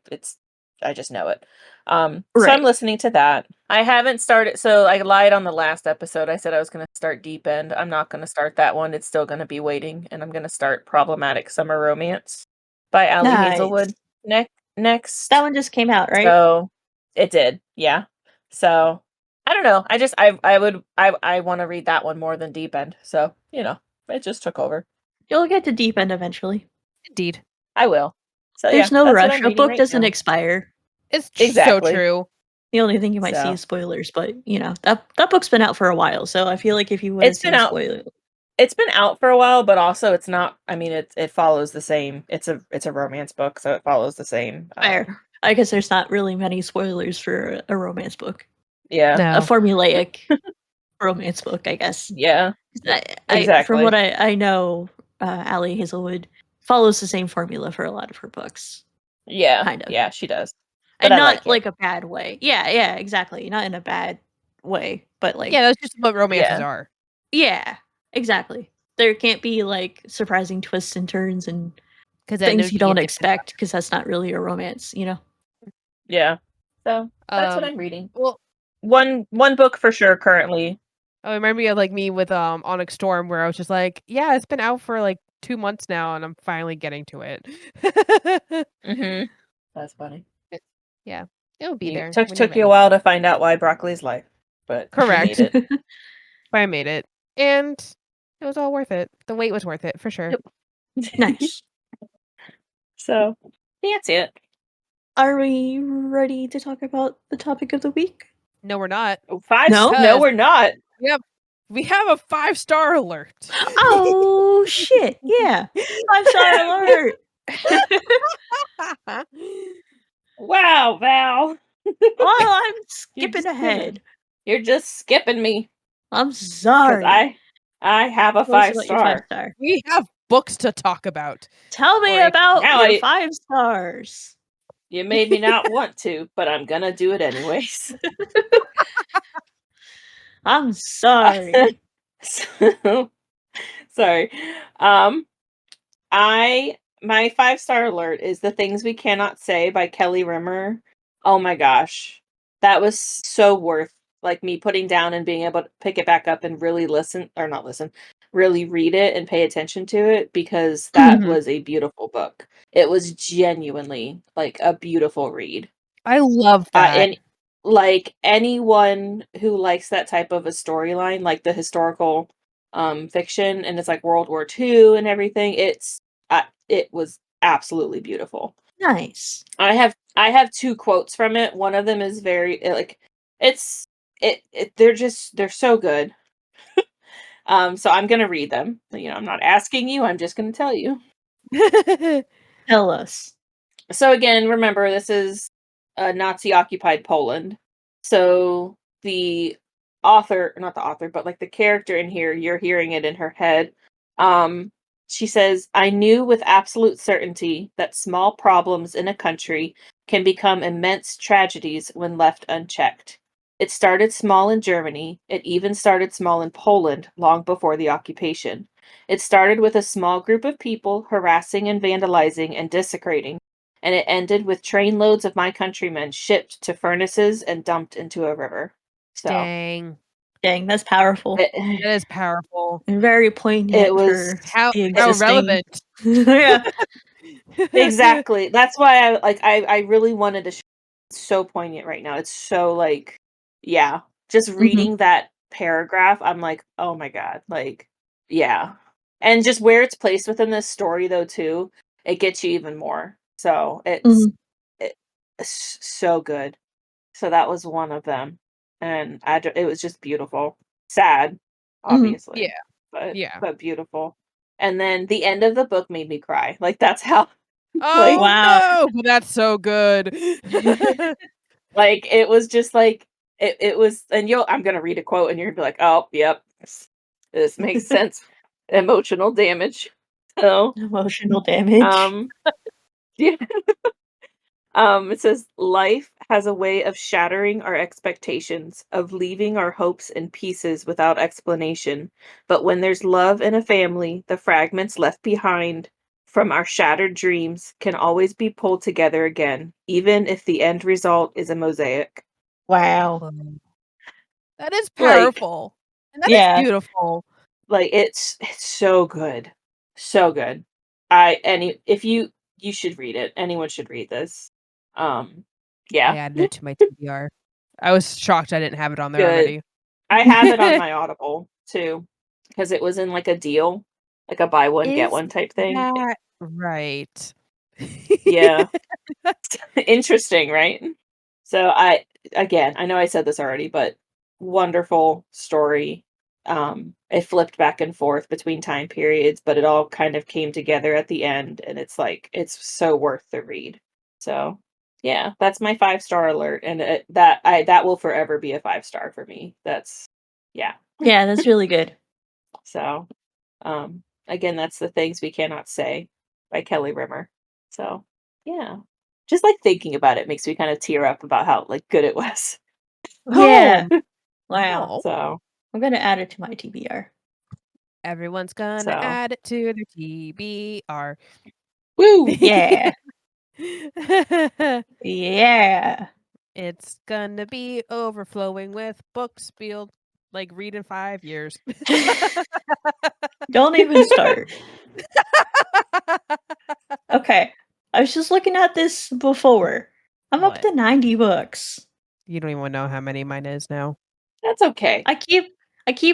Speaker 3: just know it. So I'm
Speaker 1: Right.
Speaker 3: listening to that. I haven't started, so I lied on the last episode, I said I was gonna start Deep End. I'm not gonna start that one, it's still gonna be waiting, and I'm gonna start Problematic Summer Romance by Ali
Speaker 1: Nice.
Speaker 3: Hazelwood next.
Speaker 1: That one just came out, right?
Speaker 3: So, it did, yeah. So, I don't know, I wanna read that one more than Deep End, so, it just took over.
Speaker 1: You'll get to Deep End eventually.
Speaker 2: Indeed.
Speaker 3: I will. So, yeah,
Speaker 1: There's no
Speaker 3: that's what
Speaker 1: rush.
Speaker 3: I'm
Speaker 1: A
Speaker 3: reading
Speaker 1: book
Speaker 3: right
Speaker 1: doesn't
Speaker 3: now.
Speaker 1: expire.
Speaker 2: It's so
Speaker 3: Exactly.
Speaker 2: true.
Speaker 1: The only thing you might see
Speaker 3: So
Speaker 1: is spoilers, but, that book's been out for a while, so I feel like if you would've
Speaker 3: It's been
Speaker 1: seen
Speaker 3: out
Speaker 1: spoiler
Speaker 3: it's been out for a while, but also it's not, I mean, it follows the same, it's a romance book, so it follows the same,
Speaker 1: fair. I guess there's not really many spoilers for a romance book.
Speaker 3: yeah.
Speaker 1: A
Speaker 2: No.
Speaker 1: formulaic romance book, I guess.
Speaker 3: Yeah,
Speaker 1: From
Speaker 3: exactly.
Speaker 1: what I know, Ali Hazelwood follows the same formula for a lot of her books,
Speaker 3: Yeah,
Speaker 1: kind of.
Speaker 3: yeah, she does. But
Speaker 1: And
Speaker 3: I
Speaker 1: not
Speaker 3: like it.
Speaker 1: like a bad way. Yeah, exactly. Not in a bad way, but
Speaker 2: Yeah, that's just what romances
Speaker 3: Yeah.
Speaker 2: are.
Speaker 1: yeah, exactly. There can't be like surprising twists and turns and
Speaker 2: 'Cause then
Speaker 1: things
Speaker 2: it'd
Speaker 1: you
Speaker 2: be a
Speaker 1: don't
Speaker 2: different
Speaker 1: expect because that's not really a romance,
Speaker 3: Yeah. So, that's what
Speaker 2: Um,
Speaker 3: I'm reading.
Speaker 2: well,
Speaker 3: One book for sure currently.
Speaker 2: it reminded me of, like, me with, Onyx Storm, where I was just like, "Yeah, it's been out for, like, 2 months now, and I'm finally getting to it."
Speaker 3: Mhm. That's funny.
Speaker 2: Yeah, it'll be
Speaker 3: You
Speaker 2: there when you're
Speaker 3: took you a
Speaker 2: ready.
Speaker 3: while to find out why broccoli's life, but you made
Speaker 2: Correct.
Speaker 3: it.
Speaker 2: But I made it, and it was all worth it. The wait was worth it, for sure.
Speaker 3: Yep.
Speaker 1: Nice.
Speaker 3: So, that's it.
Speaker 1: Are we ready to talk about the topic of the week?
Speaker 2: No, we're not.
Speaker 3: Oh, 5
Speaker 1: No?
Speaker 3: No,
Speaker 2: 'Cause
Speaker 3: we're not.
Speaker 2: we have a 5-star alert.
Speaker 1: Oh shit! Yeah, 5-star alert.
Speaker 3: Wow, Val.
Speaker 1: Oh, I'm
Speaker 3: You're
Speaker 1: skipping
Speaker 3: just
Speaker 1: ahead.
Speaker 3: you're just skipping me
Speaker 1: I'm
Speaker 3: 'cause
Speaker 1: sorry.
Speaker 3: I have a
Speaker 1: Tell us
Speaker 3: 5
Speaker 1: about your 5
Speaker 3: star.
Speaker 1: star.
Speaker 2: We have books to talk about.
Speaker 1: Tell me
Speaker 2: Or
Speaker 1: about
Speaker 3: Now
Speaker 1: your 5 stars.
Speaker 3: you made me not want to, but I'm gonna do it anyways.
Speaker 1: I'm sorry.
Speaker 3: So, sorry. Um, my 5-star alert is The Things We Cannot Say by Kelly Rimmer. Oh my gosh. That was so worth, like, me putting down and being able to pick it back up and really really read it and pay attention to it, because that
Speaker 2: Mhm.
Speaker 3: was a beautiful book. It was genuinely, like, a beautiful read.
Speaker 2: I love that.
Speaker 3: And, like, anyone who likes that type of a storyline, like the historical, fiction, and it's like World War II and everything, it was absolutely beautiful.
Speaker 1: Nice.
Speaker 3: I have 2 quotes from it. One of them is very, like, it's they're so good. So I'm gonna read them. I'm not asking you, I'm just gonna tell you.
Speaker 1: Tell us.
Speaker 3: So again, remember, this is Nazi occupied Poland. So the author, not the author, but like the character in here, you're hearing it in her head. Um, she says, I knew with absolute certainty that small problems in a country can become immense tragedies when left unchecked. It started small in Germany. It even started small in Poland long before the occupation. It started with a small group of people harassing and vandalizing and desecrating, and it ended with trainloads of my countrymen shipped to furnaces and dumped into a river. So
Speaker 2: Dang.
Speaker 1: Dang, that's powerful.
Speaker 3: it,
Speaker 2: That is powerful.
Speaker 1: And very
Speaker 3: it
Speaker 1: poignant
Speaker 3: was
Speaker 1: for
Speaker 2: How
Speaker 1: the
Speaker 2: how
Speaker 1: existing
Speaker 2: relevant.
Speaker 1: Yeah.
Speaker 3: exactly, that's why I really wanted to it's so poignant right now. It's so, like, yeah, just
Speaker 1: Mhm.
Speaker 3: reading that paragraph, I'm like, oh my god, like, yeah. And just where it's placed within this story, though, too, it gets you even more. So
Speaker 1: Mhm.
Speaker 3: it's so good. So that was one of them, and it was just beautiful. Sad,
Speaker 1: Mhm.
Speaker 2: Yeah,
Speaker 3: obviously, but
Speaker 2: yeah.
Speaker 3: beautiful. And then the end of the book made me cry. Like, that's how, like,
Speaker 2: Oh,
Speaker 1: Wow.
Speaker 2: no! But that's so good.
Speaker 3: like, it was just like it was, and I'm gonna read a quote, and you're gonna be like, "Oh, yep, this makes sense." Emotional damage. So,
Speaker 1: Emotional damage.
Speaker 3: yeah. It says life has a way of shattering our expectations, of leaving our hopes in pieces without explanation. But when there's love in a family, the fragments left behind from our shattered dreams can always be pulled together again, even if the end result is a mosaic.
Speaker 1: Wow.
Speaker 2: That is
Speaker 3: Like,
Speaker 2: powerful. And that is
Speaker 1: Yeah.
Speaker 2: beautiful.
Speaker 3: like it's so good. So good. If you should read it. Anyone should read this.
Speaker 2: I
Speaker 3: Yeah.
Speaker 2: added it to my TBR. I was shocked I didn't have it on there
Speaker 3: Good.
Speaker 2: already.
Speaker 3: I have it on my Audible too, because it was in like a deal, like a buy one get
Speaker 2: Is
Speaker 3: one type thing.
Speaker 2: that right?
Speaker 3: Yeah. Interesting, right? So I know I said this already, but wonderful story. It flipped back and forth between time periods, but it all kind of came together at the end, and it's like it's so worth the read. So yeah, that's my 5-star alert, and that will forever be a 5-star for me. That's yeah.
Speaker 1: Yeah, that's really good.
Speaker 3: So again, that's The Things We Cannot Say by Kelly Rimmer. So yeah. Just like thinking about it makes me kind of tear up about how like good it was.
Speaker 1: Yeah.
Speaker 2: Oh,
Speaker 1: Wow.
Speaker 2: oh.
Speaker 3: So
Speaker 1: I'm gonna add it to my TBR.
Speaker 2: Everyone's gonna
Speaker 3: So.
Speaker 2: add it to their TBR.
Speaker 3: Woo!
Speaker 1: Yeah. Yeah.
Speaker 2: It's gonna be overflowing with books we'll like read in 5 years.
Speaker 1: Don't even start. Okay. I was just looking at this before. I'm up
Speaker 2: What?
Speaker 1: to 90 books.
Speaker 2: You don't even know how many mine is now.
Speaker 3: That's okay.
Speaker 1: I keep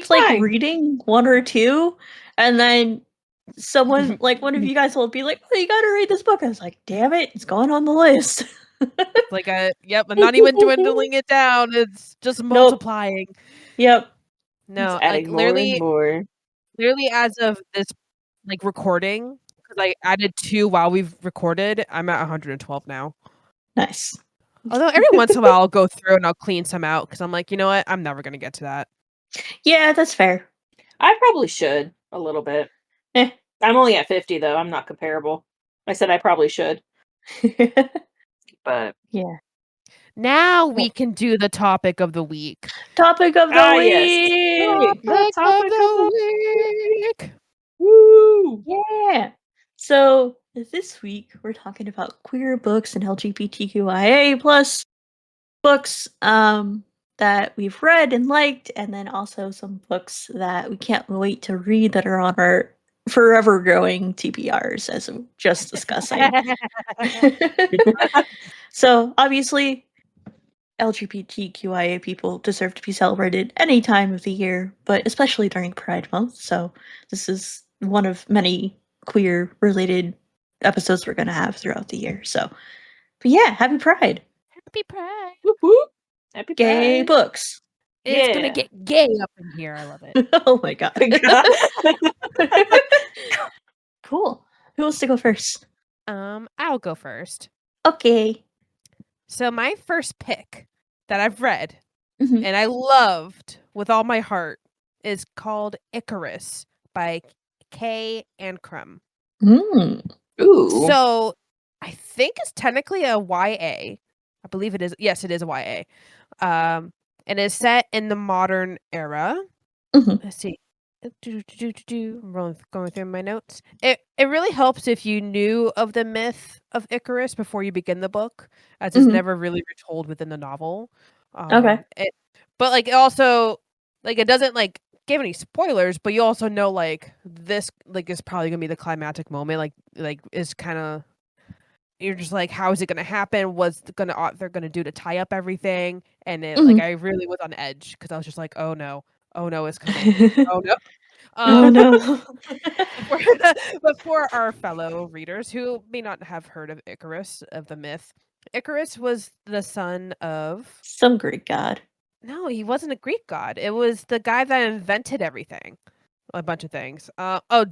Speaker 1: like
Speaker 3: Fine.
Speaker 1: reading one or two, and then someone like one of you guys will be like, "Oh, you gotta read this book." I was like, "Damn it, it's going on the list."
Speaker 2: Like yep, I'm not even dwindling it down. It's just
Speaker 1: Nope.
Speaker 2: multiplying.
Speaker 1: Yep.
Speaker 2: No,
Speaker 3: It's adding
Speaker 2: like
Speaker 3: more and more.
Speaker 2: literally as of this like recording, because I added 2 while we've recorded, I'm at 112 now.
Speaker 1: Nice.
Speaker 2: Although every once in a while I'll go through and I'll clean some out because I'm like, you know what? I'm never gonna get to that.
Speaker 1: Yeah, that's fair.
Speaker 3: I probably should a little bit.
Speaker 1: Eh.
Speaker 3: I'm only at 50 though. I'm not comparable. I said I probably should, but
Speaker 1: Yeah.
Speaker 2: Now we can do the topic of the week.
Speaker 1: Topic of the
Speaker 3: yes.
Speaker 1: week.
Speaker 3: The topic of the
Speaker 2: week.
Speaker 3: Woo!
Speaker 1: Yeah. So this week we're talking about queer books and LGBTQIA plus books that we've read and liked, and then also some books that we can't wait to read that are on our forever growing TBRs, as we just discussing. So obviously LGBTQIA people deserve to be celebrated any time of the year, but especially during Pride Month. So this is one of many queer related episodes we're going to have throughout the year. So, but yeah, happy Pride.
Speaker 2: Happy Pride.
Speaker 3: Whoop, whoop. Happy
Speaker 1: Gay
Speaker 3: Pride.
Speaker 1: books.
Speaker 2: It's gonna
Speaker 3: Yeah.
Speaker 2: get gay up in here. I love it.
Speaker 1: Oh my god. Cool. Who wants to go first?
Speaker 2: I'll go first.
Speaker 1: Okay.
Speaker 2: So my first pick that I've read
Speaker 1: Mhm.
Speaker 2: and I loved with all my heart is called Icarus by K. Ancrum.
Speaker 1: Mm.
Speaker 3: Ooh.
Speaker 2: So I think it's technically a YA. I believe it is. Yes, it is a YA. And is set in the modern era.
Speaker 1: Mhm.
Speaker 2: Let's see. I'm going through my notes. It really helps if you knew of the myth of Icarus before you begin the book, as it's
Speaker 1: Mhm.
Speaker 2: never really retold within the novel.
Speaker 1: Okay.
Speaker 2: But like it also like it doesn't like give any spoilers, but you also know like this like is probably gonna be the climactic moment. Like is kind of you're just like, how is it gonna happen? What's gonna author gonna do to tie up everything? And it like
Speaker 1: Mhm.
Speaker 2: I really was on edge because I was just like, oh no, it's coming. Oh no.
Speaker 1: Oh
Speaker 2: Um,
Speaker 1: no.
Speaker 2: but for our fellow readers who may not have heard of Icarus, of the myth, Icarus was the son of.
Speaker 1: Some Greek god.
Speaker 2: No, he wasn't a Greek god. It was the guy that invented everything, a bunch of things.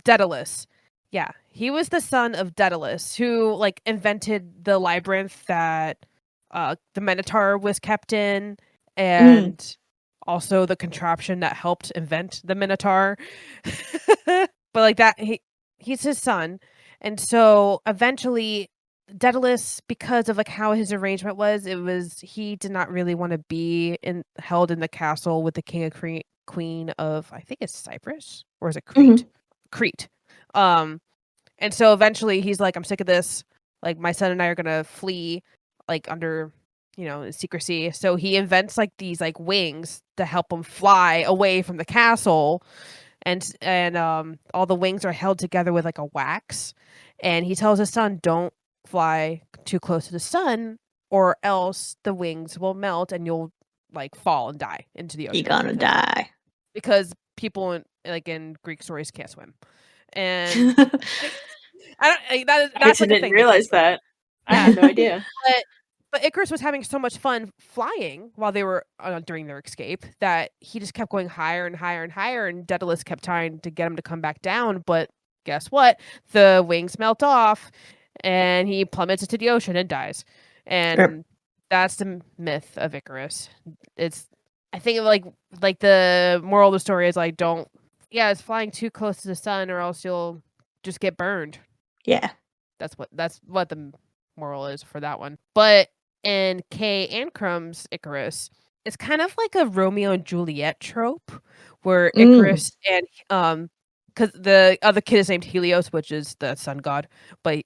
Speaker 2: Daedalus. Yeah, he was the son of Daedalus, who like invented the labyrinth that the Minotaur was kept in, and also the contraption that helped invent the Minotaur. But like that, he's his son, and so eventually Daedalus, because of like how his arrangement was, he did not really want to be held in the castle with the king and queen of, I think it's Cyprus, or is it Crete? Crete. And so eventually he's like, I'm sick of this. Like, my son and I are gonna flee, like, under, secrecy. So he invents like these like wings to help him fly away from the castle, and all the wings are held together with like a wax. And he tells his son, don't fly too close to the sun, or else the wings will melt and you'll like fall and die into the ocean.
Speaker 1: You're gonna die.
Speaker 2: Because people in Greek stories can't swim. And I
Speaker 3: didn't realize that. I had no idea.
Speaker 2: But Icarus was having so much fun flying while they were during their escape that he just kept going higher and higher and higher, and Daedalus kept trying to get him to come back down. But guess what? The wings melt off, and he plummets into the ocean and dies. And that's the myth of Icarus. I think like the moral of the story is like, it's flying too close to the sun, or else you'll just get burned.
Speaker 1: Yeah.
Speaker 2: That's what the moral is for that one. But in Ancrum's Icarus, it's kind of like a Romeo and Juliet trope where Icarus and because the other kid is named Helios, which is the sun god, but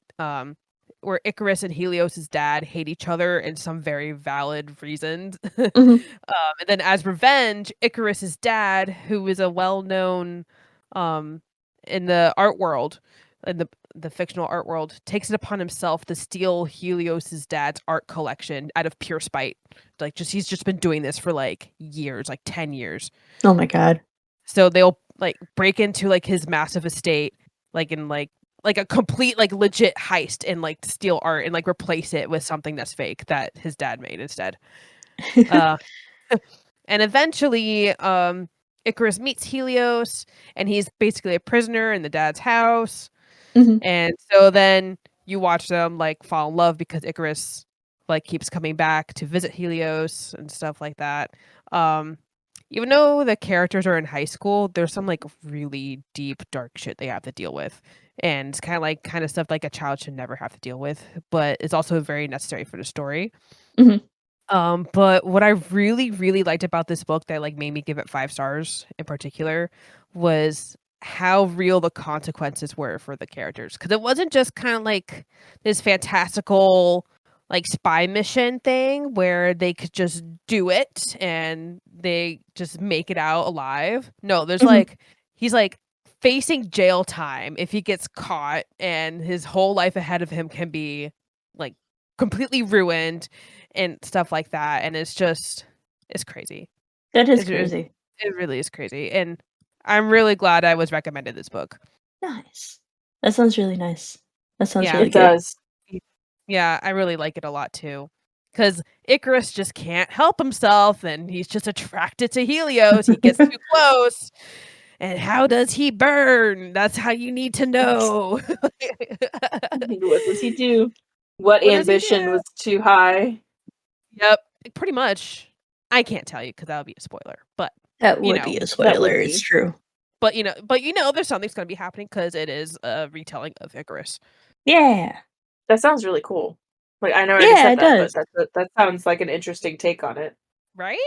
Speaker 2: where Icarus and Helios's dad hate each other in some very valid reasons. And then as revenge, Icarus's dad, who is a well-known in the art world, in the fictional art world, takes it upon himself to steal Helios's dad's art collection out of pure spite. Like, he's just been doing this for like years, like 10 years.
Speaker 1: Oh my god.
Speaker 2: So they'll like break into like his massive estate, like in like a complete like legit heist, and like steal art and like replace it with something that's fake that his dad made instead. And eventually Icarus meets Helios, and he's basically a prisoner in the dad's house. And so then you watch them like fall in love because Icarus like keeps coming back to visit Helios and stuff like that. Even though the characters are in high school, there's some like really deep, dark shit they have to deal with. And it's kind of stuff like a child should never have to deal with, but it's also very necessary for the story. But what I really, really liked about this book that like made me give it 5 stars in particular was how real the consequences were for the characters. Because it wasn't just kind of like this fantastical like spy mission thing where they could just do it and they just make it out alive. No, there's like, he's like facing jail time if he gets caught, and his whole life ahead of him can be like completely ruined and stuff like that. And it's crazy.
Speaker 1: That is crazy.
Speaker 2: It really is crazy. And I'm really glad I was recommended this book.
Speaker 1: Nice. That sounds really nice. That sounds really
Speaker 3: it
Speaker 1: good.
Speaker 3: does.
Speaker 2: Yeah, I really like it a lot too. Because Icarus just can't help himself, and he's just attracted to Helios. He gets too close. And how does he burn? That's how you need to know.
Speaker 3: What does he do? What ambition was too high?
Speaker 2: Yep, pretty much. I can't tell you because that would be a spoiler. But
Speaker 1: that would be a spoiler. It's true.
Speaker 2: But there's something's going to be happening because it is a retelling of Icarus.
Speaker 1: Yeah,
Speaker 3: that sounds really cool. Like, I know I
Speaker 1: yeah,
Speaker 3: just said that, but that sounds like an interesting take on it.
Speaker 2: Right?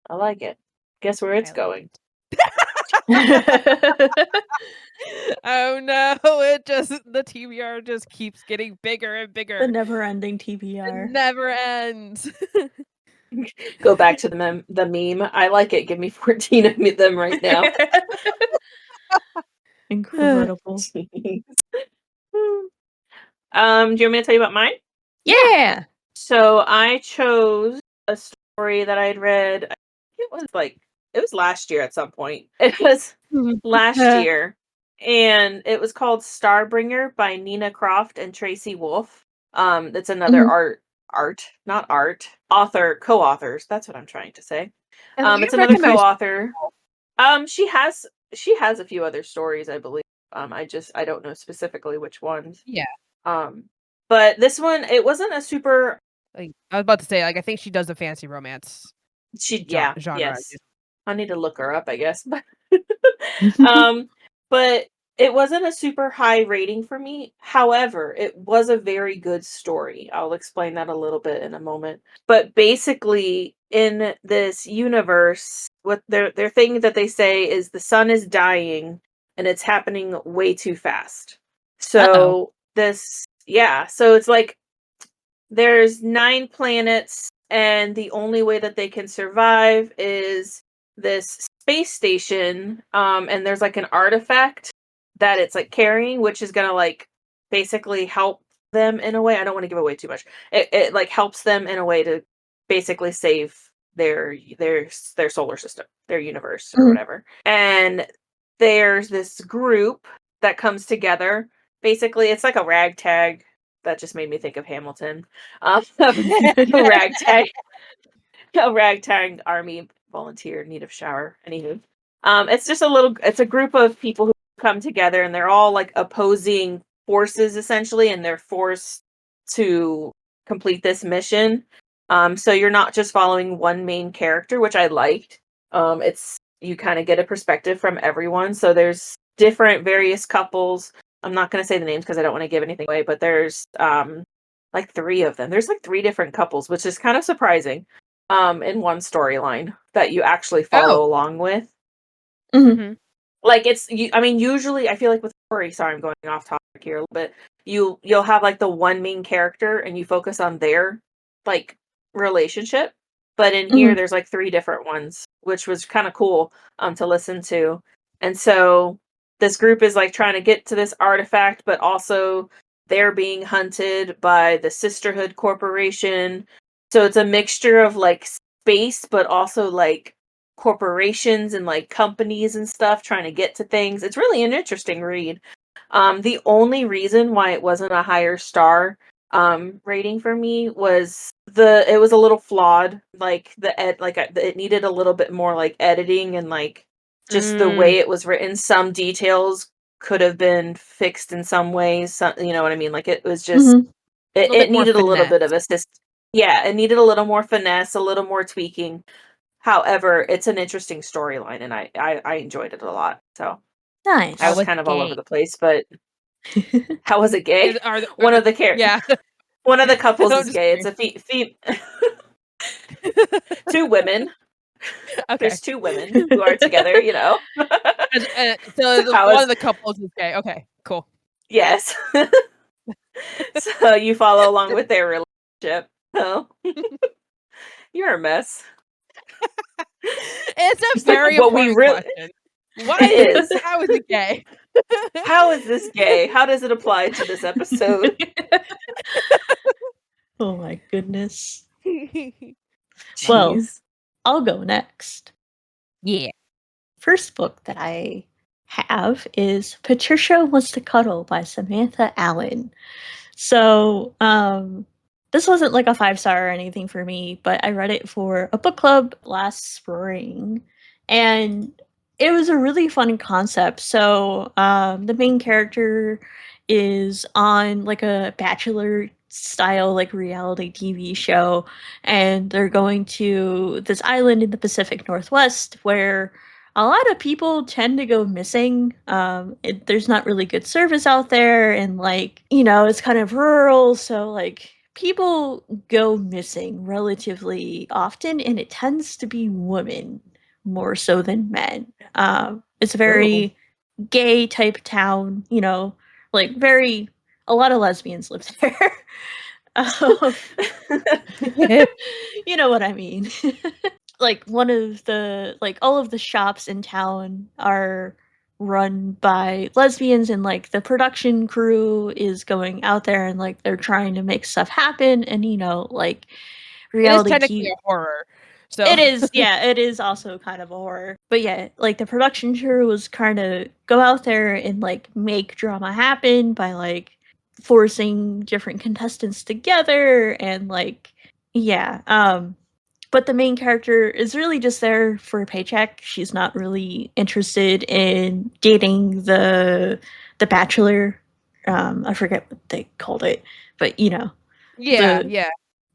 Speaker 3: I like it. Guess where it's going?
Speaker 2: Oh no! The TBR just keeps getting bigger and bigger.
Speaker 1: The never-ending TBR.
Speaker 2: It never ends.
Speaker 3: Go back to the meme. I like it. Give me 14 of them right now.
Speaker 1: Incredible.
Speaker 3: Do you want me to tell you about mine?
Speaker 1: Yeah.
Speaker 3: So I chose a story that I'd read. It was last year at some point. It was last year, and it was called Starbringer by Nina Croft and Tracy Wolff. That's another co-authors. That's what I'm trying to say. It's another co-author. She has a few other stories, I believe. I don't know specifically which ones.
Speaker 2: Yeah.
Speaker 3: But this one, it wasn't a super.
Speaker 2: I was about to say, like, I think she does the fantasy romance. Genre.
Speaker 3: Yes. I need to look her up, I guess. But It wasn't a super high rating for me. However, it was a very good story. I'll explain that a little bit in a moment. But basically, in this universe, what their thing that they say is the sun is dying and it's happening way too fast.
Speaker 2: Uh-oh.
Speaker 3: So so it's like there's 9 planets and the only way that they can survive is this space station, and there's like an artifact that it's like carrying, which is gonna like basically help them in a way. I don't want to give away too much. It like helps them in a way to basically save their solar system, their universe or
Speaker 1: Mhm.
Speaker 3: whatever. And there's this group that comes together. Basically, it's like a ragtag. That just made me think of Hamilton. A ragtag, a ragtag army volunteer in need of shower. Anywho, it's a group of people who come together and they're all like opposing forces essentially, and they're forced to complete this mission. So you're not just following one main character, which I liked. It's you kind of get a perspective from everyone. So there's different various couples. I'm not going to say the names because I don't want to give anything away, but there's like 3 of them. There's like 3 different couples, which is kind of surprising in one storyline that you actually follow
Speaker 2: Oh.
Speaker 3: along with.
Speaker 1: Mhm.
Speaker 2: Mhm.
Speaker 3: Like I mean, usually I feel like with story, sorry, I'm going off topic here a little bit. You'll have like the one main character and you focus on their like relationship. But in here
Speaker 1: Mhm.
Speaker 3: there's like 3 different ones, which was kind of cool to listen to. And so this group is like trying to get to this artifact, but also they're being hunted by the Sisterhood Corporation. So it's a mixture of like space, but also like corporations and like companies and stuff trying to get to things. It's really an interesting read. The only reason why it wasn't a higher star rating for me was it was a little flawed. Like it needed a little bit more like editing and like just the
Speaker 2: Mm.
Speaker 3: way it was written. Some details could have been fixed in some ways. You know what I mean? Like it was just
Speaker 1: Mhm.
Speaker 2: A little
Speaker 3: it
Speaker 2: bit more
Speaker 3: needed a little bit
Speaker 2: finesse.
Speaker 3: of assist. Yeah, it needed a little more finesse, a little more tweaking. However, it's an interesting storyline, and I enjoyed it a lot. So I
Speaker 2: How
Speaker 3: was
Speaker 1: Nice.
Speaker 2: was
Speaker 3: kind of all over
Speaker 2: gay?
Speaker 3: the place, but how was it gay?
Speaker 2: Are
Speaker 3: One of
Speaker 2: the
Speaker 3: the
Speaker 2: yeah.
Speaker 3: one of the couples
Speaker 2: I'm
Speaker 3: is
Speaker 2: just
Speaker 3: gay. It's
Speaker 2: kidding.
Speaker 3: a 2 women.
Speaker 2: Okay.
Speaker 3: There's 2 women who are together. You know.
Speaker 2: So
Speaker 3: So how
Speaker 2: one
Speaker 3: is
Speaker 2: of the couples is gay. Okay, cool.
Speaker 3: yes. So you follow along with their relationship. So you're a mess.
Speaker 2: It's a
Speaker 3: It's like
Speaker 2: very
Speaker 3: what we
Speaker 2: important
Speaker 3: really.
Speaker 2: question. What
Speaker 3: It is.
Speaker 2: how is it gay?
Speaker 3: How is this gay? How does it apply to this episode?
Speaker 1: Oh my goodness. Well,
Speaker 3: Jeez.
Speaker 1: I'll go next.
Speaker 2: Yeah.
Speaker 1: First book that I have is Patricia Wants to Cuddle by Samantha Allen. So, this wasn't like a 5-star or anything for me, but I read it for a book club last spring, and it was a really fun concept. So, the main character is on like a bachelor style like reality TV show, and they're going to this island in the Pacific Northwest where a lot of people tend to go missing. There's not really good service out there, and like it's kind of rural, so like people go missing relatively often, and it tends to be women more so than men. It's a
Speaker 3: Oh.
Speaker 1: very gay type town, like very a lot of lesbians live there. um, you know what I mean. Like one of the like all of the shops in town are run by lesbians, and like the production crew is going out there and like they're trying to make stuff happen, and like
Speaker 2: It is
Speaker 1: reality
Speaker 2: technically
Speaker 1: TV.
Speaker 2: a horror. So
Speaker 1: It is, yeah, it is also kind of a horror. But yeah, like the production crew was kind of go out there and like make drama happen by like forcing different contestants together, and like yeah, but the main character is really just there for a paycheck. She's not really interested in dating the bachelor. I forget what they called it, but
Speaker 2: yeah,
Speaker 1: the
Speaker 2: yeah.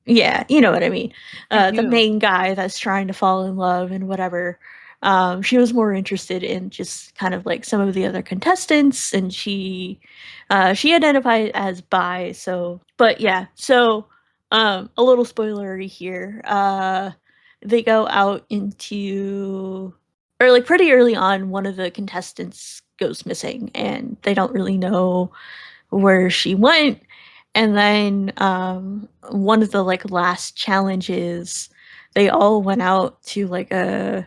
Speaker 1: yeah, you know what I mean.
Speaker 2: I
Speaker 1: The
Speaker 2: do.
Speaker 1: main guy that's trying to fall in love and whatever. She was more interested in just kind of like some of the other contestants, and she identified as bi. So, but yeah, so a little spoilery here. They go out into, or like pretty early on, one of the contestants goes missing, and they don't really know where she went. And then one of the like last challenges, they all went out to like a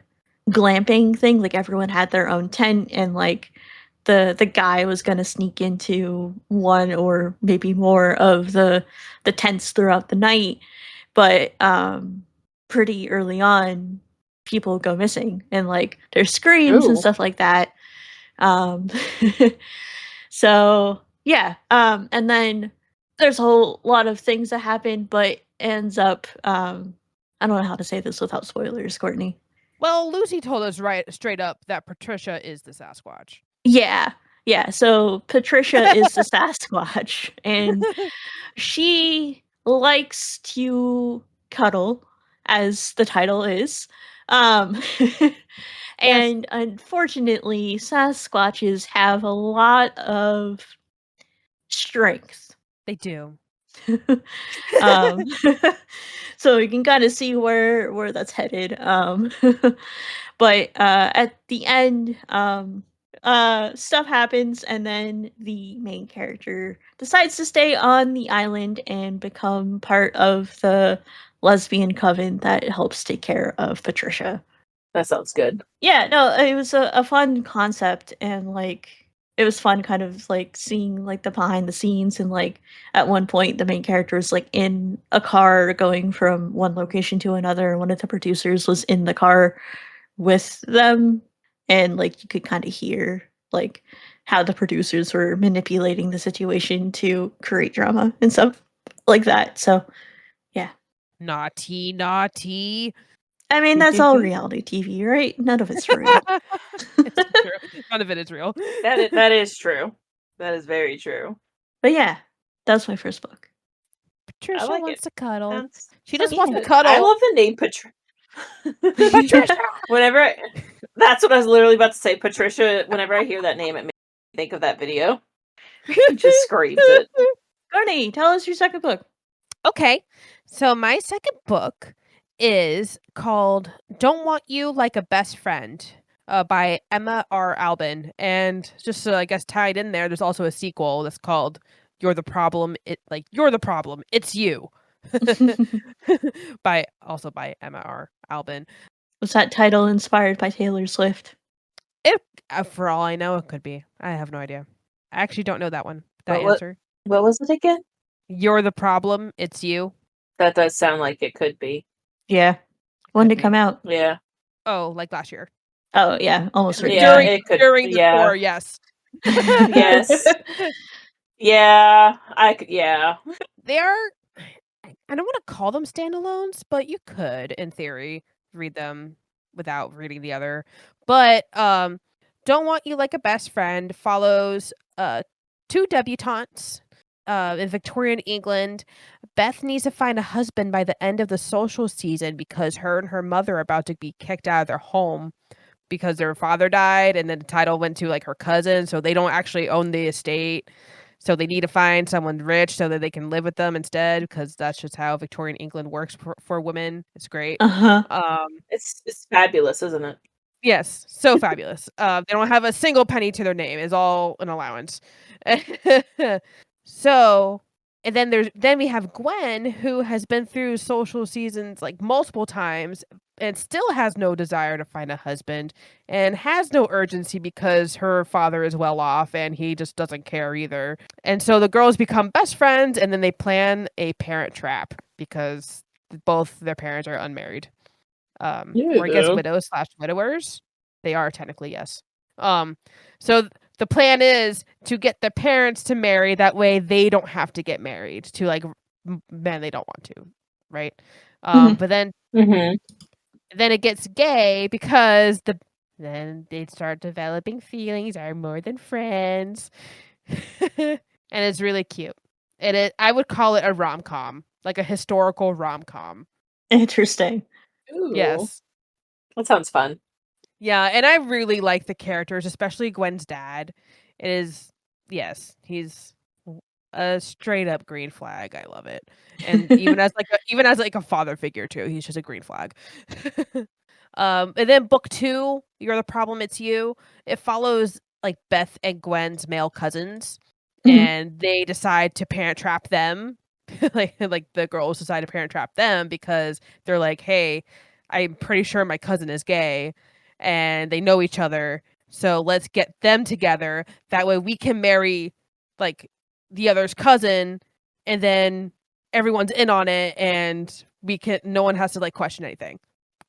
Speaker 1: glamping thing. Like everyone had their own tent, and like the guy was gonna sneak into one or maybe more of the tents throughout the night. But pretty early on, people go missing, and like there's screams and
Speaker 3: Ooh.
Speaker 1: stuff like that. Um, so yeah, and then there's a whole lot of things that happen, but ends up I don't know how to say this without spoilers, Courtney.
Speaker 2: Well, Lucy told us right straight up that Patricia is the Sasquatch.
Speaker 1: Yeah. Yeah, so Patricia is the Sasquatch, and she likes to cuddle, as the title is. Um, and unfortunately, Sasquatches have a lot of strength.
Speaker 2: They do.
Speaker 1: um, so you can kind of see where that's headed. But at the end, stuff happens, and then the main character decides to stay on the island and become part of the lesbian coven that helps take care of Patricia.
Speaker 3: That sounds good.
Speaker 1: Yeah, no, it was a fun concept, and like it was fun kind of like seeing like the behind the scenes, and like at one point the main character was like in a car going from one location to another, and one of the producers was in the car with them, and like you could kind of hear like how the producers were manipulating the situation to create drama and stuff like that. So yeah.
Speaker 2: Naughty.
Speaker 1: I mean, that's all reality TV, right? None of it's real.
Speaker 2: It's true. None of it is real.
Speaker 3: That is true. That is very true.
Speaker 1: But yeah, that's my first book.
Speaker 2: Patricia
Speaker 3: like
Speaker 2: wants
Speaker 3: it.
Speaker 2: to cuddle.
Speaker 3: Sounds-
Speaker 2: She
Speaker 3: sounds
Speaker 2: just wants to
Speaker 3: cute.
Speaker 2: cuddle.
Speaker 3: I love the name
Speaker 2: Patricia.
Speaker 3: Whenever that's what I was literally about to say. Patricia, whenever I hear that name, it makes me think of that video. It just screams it.
Speaker 1: Courtney, tell us your second book.
Speaker 2: Okay, so my second book is called Don't Want You Like a Best Friend by Emma R. Albin. And just I guess tied in there's also a sequel that's called You're the Problem. You're the Problem. It's You. by Emma R. Albin.
Speaker 1: Was that title inspired by Taylor Swift?
Speaker 2: For all I know, it could be. I have no idea. I actually don't know that one. That
Speaker 3: What-
Speaker 2: answer.
Speaker 3: What was it again?
Speaker 2: You're the Problem. It's You.
Speaker 3: That does sound like it could be.
Speaker 1: Yeah. When did
Speaker 2: Could
Speaker 1: it come
Speaker 2: be.
Speaker 1: out?
Speaker 3: Yeah.
Speaker 2: Oh, like last year.
Speaker 1: Oh yeah, almost right.
Speaker 3: Yeah,
Speaker 2: during
Speaker 3: it could.
Speaker 2: during the
Speaker 3: Yeah.
Speaker 2: tour, yes.
Speaker 3: Yes. Yeah. Yeah.
Speaker 2: They are. I don't want to call them standalones, but you could, in theory, read them without reading the other. But Don't Want You Like a Best Friend follows two debutantes in Victorian England. Beth needs to find a husband by the end of the social season because her and her mother are about to be kicked out of their home because their father died, and then the title went to like her cousin, so they don't actually own the estate. So they need to find someone rich so that they can live with them instead, because that's just how Victorian England works for women. It's great.
Speaker 3: It's fabulous, isn't it?
Speaker 2: Yes, so fabulous. They don't have a single penny to their name. It's all an allowance. So, and then we have Gwen, who has been through social seasons like multiple times and still has no desire to find a husband and has no urgency because her father is well off and he just doesn't care either. And so the girls become best friends, and then they plan a parent trap because both their parents are unmarried. Or I guess widows/widowers. They are technically, yes. So the plan is to get their parents to marry. That way they don't have to get married to like men they don't want to, right? But then it gets gay because then they start developing feelings, are more than friends. And it's really cute. And I would call it a rom-com, like a historical rom-com.
Speaker 1: Interesting.
Speaker 3: Ooh.
Speaker 2: Yes.
Speaker 3: That sounds fun.
Speaker 2: Yeah, and I really like the characters, especially Gwen's dad. It is, yes, he's a straight up green flag. I love it, and even as like a father figure too, he's just a green flag. And then book 2, You're the Problem, It's You. It follows like Beth and Gwen's male cousins, and they decide to parent trap them. like the girls decide to parent trap them because they're like, hey, I'm pretty sure my cousin is gay, and they know each other, so let's get them together. That way we can marry like the other's cousin, and then everyone's in on it, and no one has to like question anything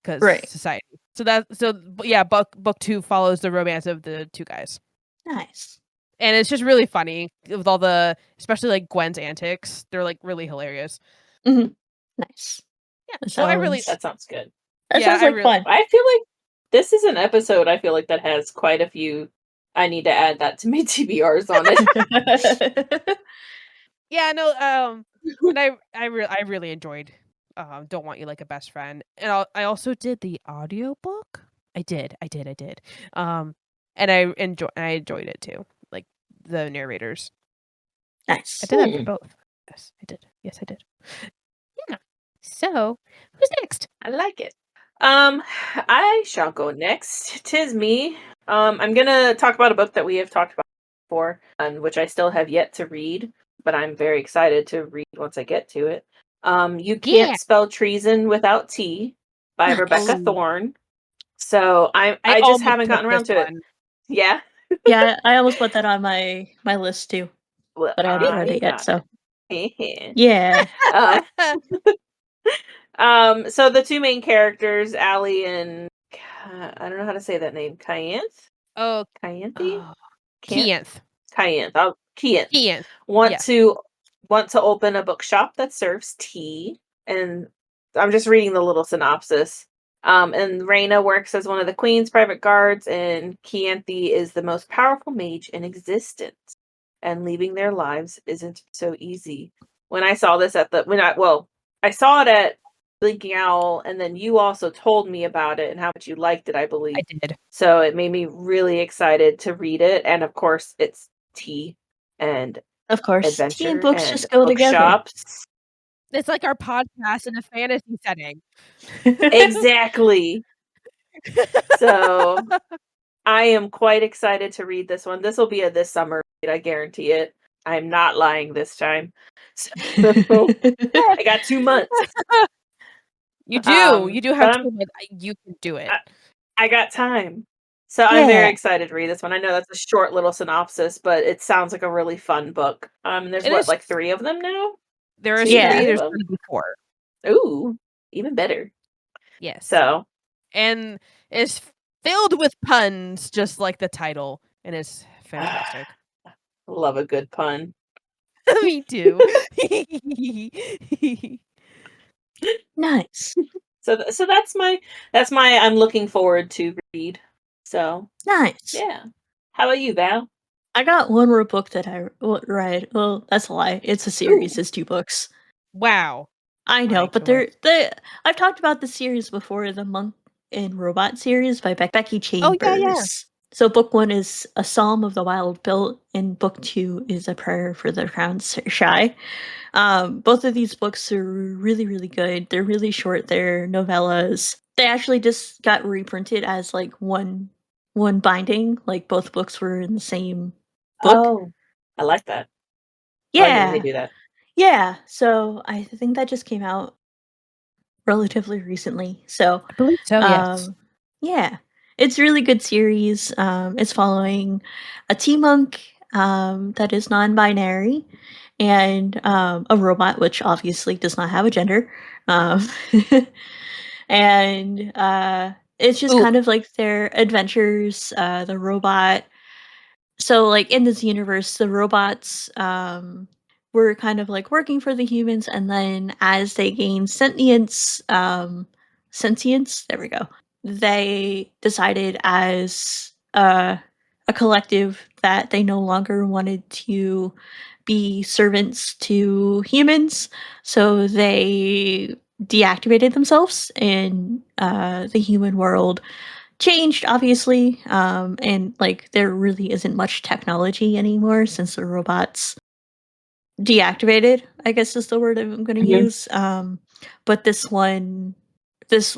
Speaker 2: because
Speaker 1: Right.
Speaker 2: society. Book 2 follows the romance of the two guys,
Speaker 1: Nice.
Speaker 2: and it's just really funny with all the, especially like Gwen's antics. They're like really hilarious.
Speaker 1: Nice.
Speaker 2: Yeah,
Speaker 1: That
Speaker 2: so I really
Speaker 1: sounds,
Speaker 3: That sounds good.
Speaker 1: that
Speaker 2: yeah,
Speaker 1: sounds
Speaker 2: I
Speaker 1: like
Speaker 2: really-
Speaker 1: fun.
Speaker 3: I feel like this is an episode I feel like that has quite a few. I need to add that to my TBRs on it.
Speaker 2: yeah, no, and I really enjoyed Don't Want You Like a Best Friend. And I also did the audiobook. I did. And I enjoyed it too. Like the narrators.
Speaker 1: Nice.
Speaker 2: I did that for both. Yes, I did. Yes, I did. Yeah. So, who's next?
Speaker 3: I like it. I shall go next. 'Tis me. I'm gonna talk about a book that we have talked about before, and which I still have yet to read, but I'm very excited to read once I get to it. You Can't
Speaker 2: Yeah.
Speaker 3: Spell Treason Without T by
Speaker 1: Nice.
Speaker 3: Rebecca
Speaker 2: Oh.
Speaker 3: Thorne. So I just
Speaker 2: almost
Speaker 3: haven't
Speaker 2: put
Speaker 3: gotten around
Speaker 2: this
Speaker 3: to it.
Speaker 2: one.
Speaker 3: Yeah.
Speaker 1: Yeah, I almost put that on my list too,
Speaker 3: Well,
Speaker 1: but I haven't read
Speaker 3: I
Speaker 1: it yet.
Speaker 3: got
Speaker 1: So
Speaker 3: it.
Speaker 1: yeah,
Speaker 3: So the two main characters, Allie and I don't know how to say that name. Kyanth?
Speaker 2: Oh,
Speaker 3: Kyanthi?
Speaker 2: Kianth.
Speaker 3: Kyanth. Kyanth.
Speaker 2: Kianth.
Speaker 3: Want
Speaker 2: Yeah.
Speaker 3: to open a bookshop that serves tea, and I'm just reading the little synopsis. And Raina works as one of the Queen's private guards, and Kyanthi is the most powerful mage in existence. And leaving their lives isn't so easy. When I saw this I saw it at Blinking Owl, and then you also told me about it and how much you liked it, I believe.
Speaker 2: I did.
Speaker 3: So it made me really excited to read it, and of course, it's tea and
Speaker 1: of course.
Speaker 3: adventure
Speaker 1: Tea and books
Speaker 3: and
Speaker 1: just go together.
Speaker 3: bookshops.
Speaker 2: It's like our podcast in a fantasy setting.
Speaker 3: Exactly. So I am quite excited to read this one. This will be a this summer read, I guarantee it. I'm not lying this time. So I got 2 months.
Speaker 2: You do. You do have
Speaker 3: but
Speaker 2: to admit, you can do it.
Speaker 3: I got time. So I'm very excited to read this one. I know that's a short little synopsis, but it sounds like a really fun book. There's
Speaker 2: It is-
Speaker 3: like 3 of them now?
Speaker 2: There are
Speaker 3: 2,
Speaker 1: Yeah.
Speaker 2: 3,
Speaker 3: 3
Speaker 2: there's
Speaker 3: of
Speaker 2: going
Speaker 3: them?
Speaker 2: to be 4.
Speaker 3: Ooh, even better.
Speaker 2: Yes.
Speaker 3: So
Speaker 2: And it's filled with puns, just like the title, and it's fantastic.
Speaker 3: love a good pun.
Speaker 2: Me too.
Speaker 1: Nice.
Speaker 3: So that's my I'm looking forward to read. So
Speaker 1: Nice.
Speaker 3: yeah. How about you, Val?
Speaker 1: I got one more book that I read. Well, that's a lie. It's a series.
Speaker 3: Ooh.
Speaker 1: It's 2 books.
Speaker 2: Wow.
Speaker 1: I know,
Speaker 2: My
Speaker 1: but
Speaker 2: choice.
Speaker 1: I've talked about the series before, the Monk in Robot series by Becky Chambers.
Speaker 2: Oh, yeah.
Speaker 1: So book 1 is A Psalm of the Wild Built, and book 2 is A Prayer for the Crowned Shy. Both of these books are really, really good. They're really short. They're novellas. They actually just got reprinted as like one binding. Like both books were in the same book.
Speaker 3: Oh, I like that. I
Speaker 1: Yeah.
Speaker 3: like it when they do that.
Speaker 1: Yeah. So I think that just came out relatively recently. So
Speaker 2: I believe so, yes.
Speaker 1: yeah. It's a really good series. It's following a T-monk that is non-binary and a robot, which obviously does not have a gender. And it's just kind of like their adventures. The robot. So, like in this universe, the robots were kind of like working for the humans, and then as they gain sentience, there we go. They decided as a collective that they no longer wanted to be servants to humans, so they deactivated themselves in the human world changed, obviously, and like there really isn't much technology anymore since the robots deactivated, I guess is the word I'm going to
Speaker 3: Mhm.
Speaker 1: use. But this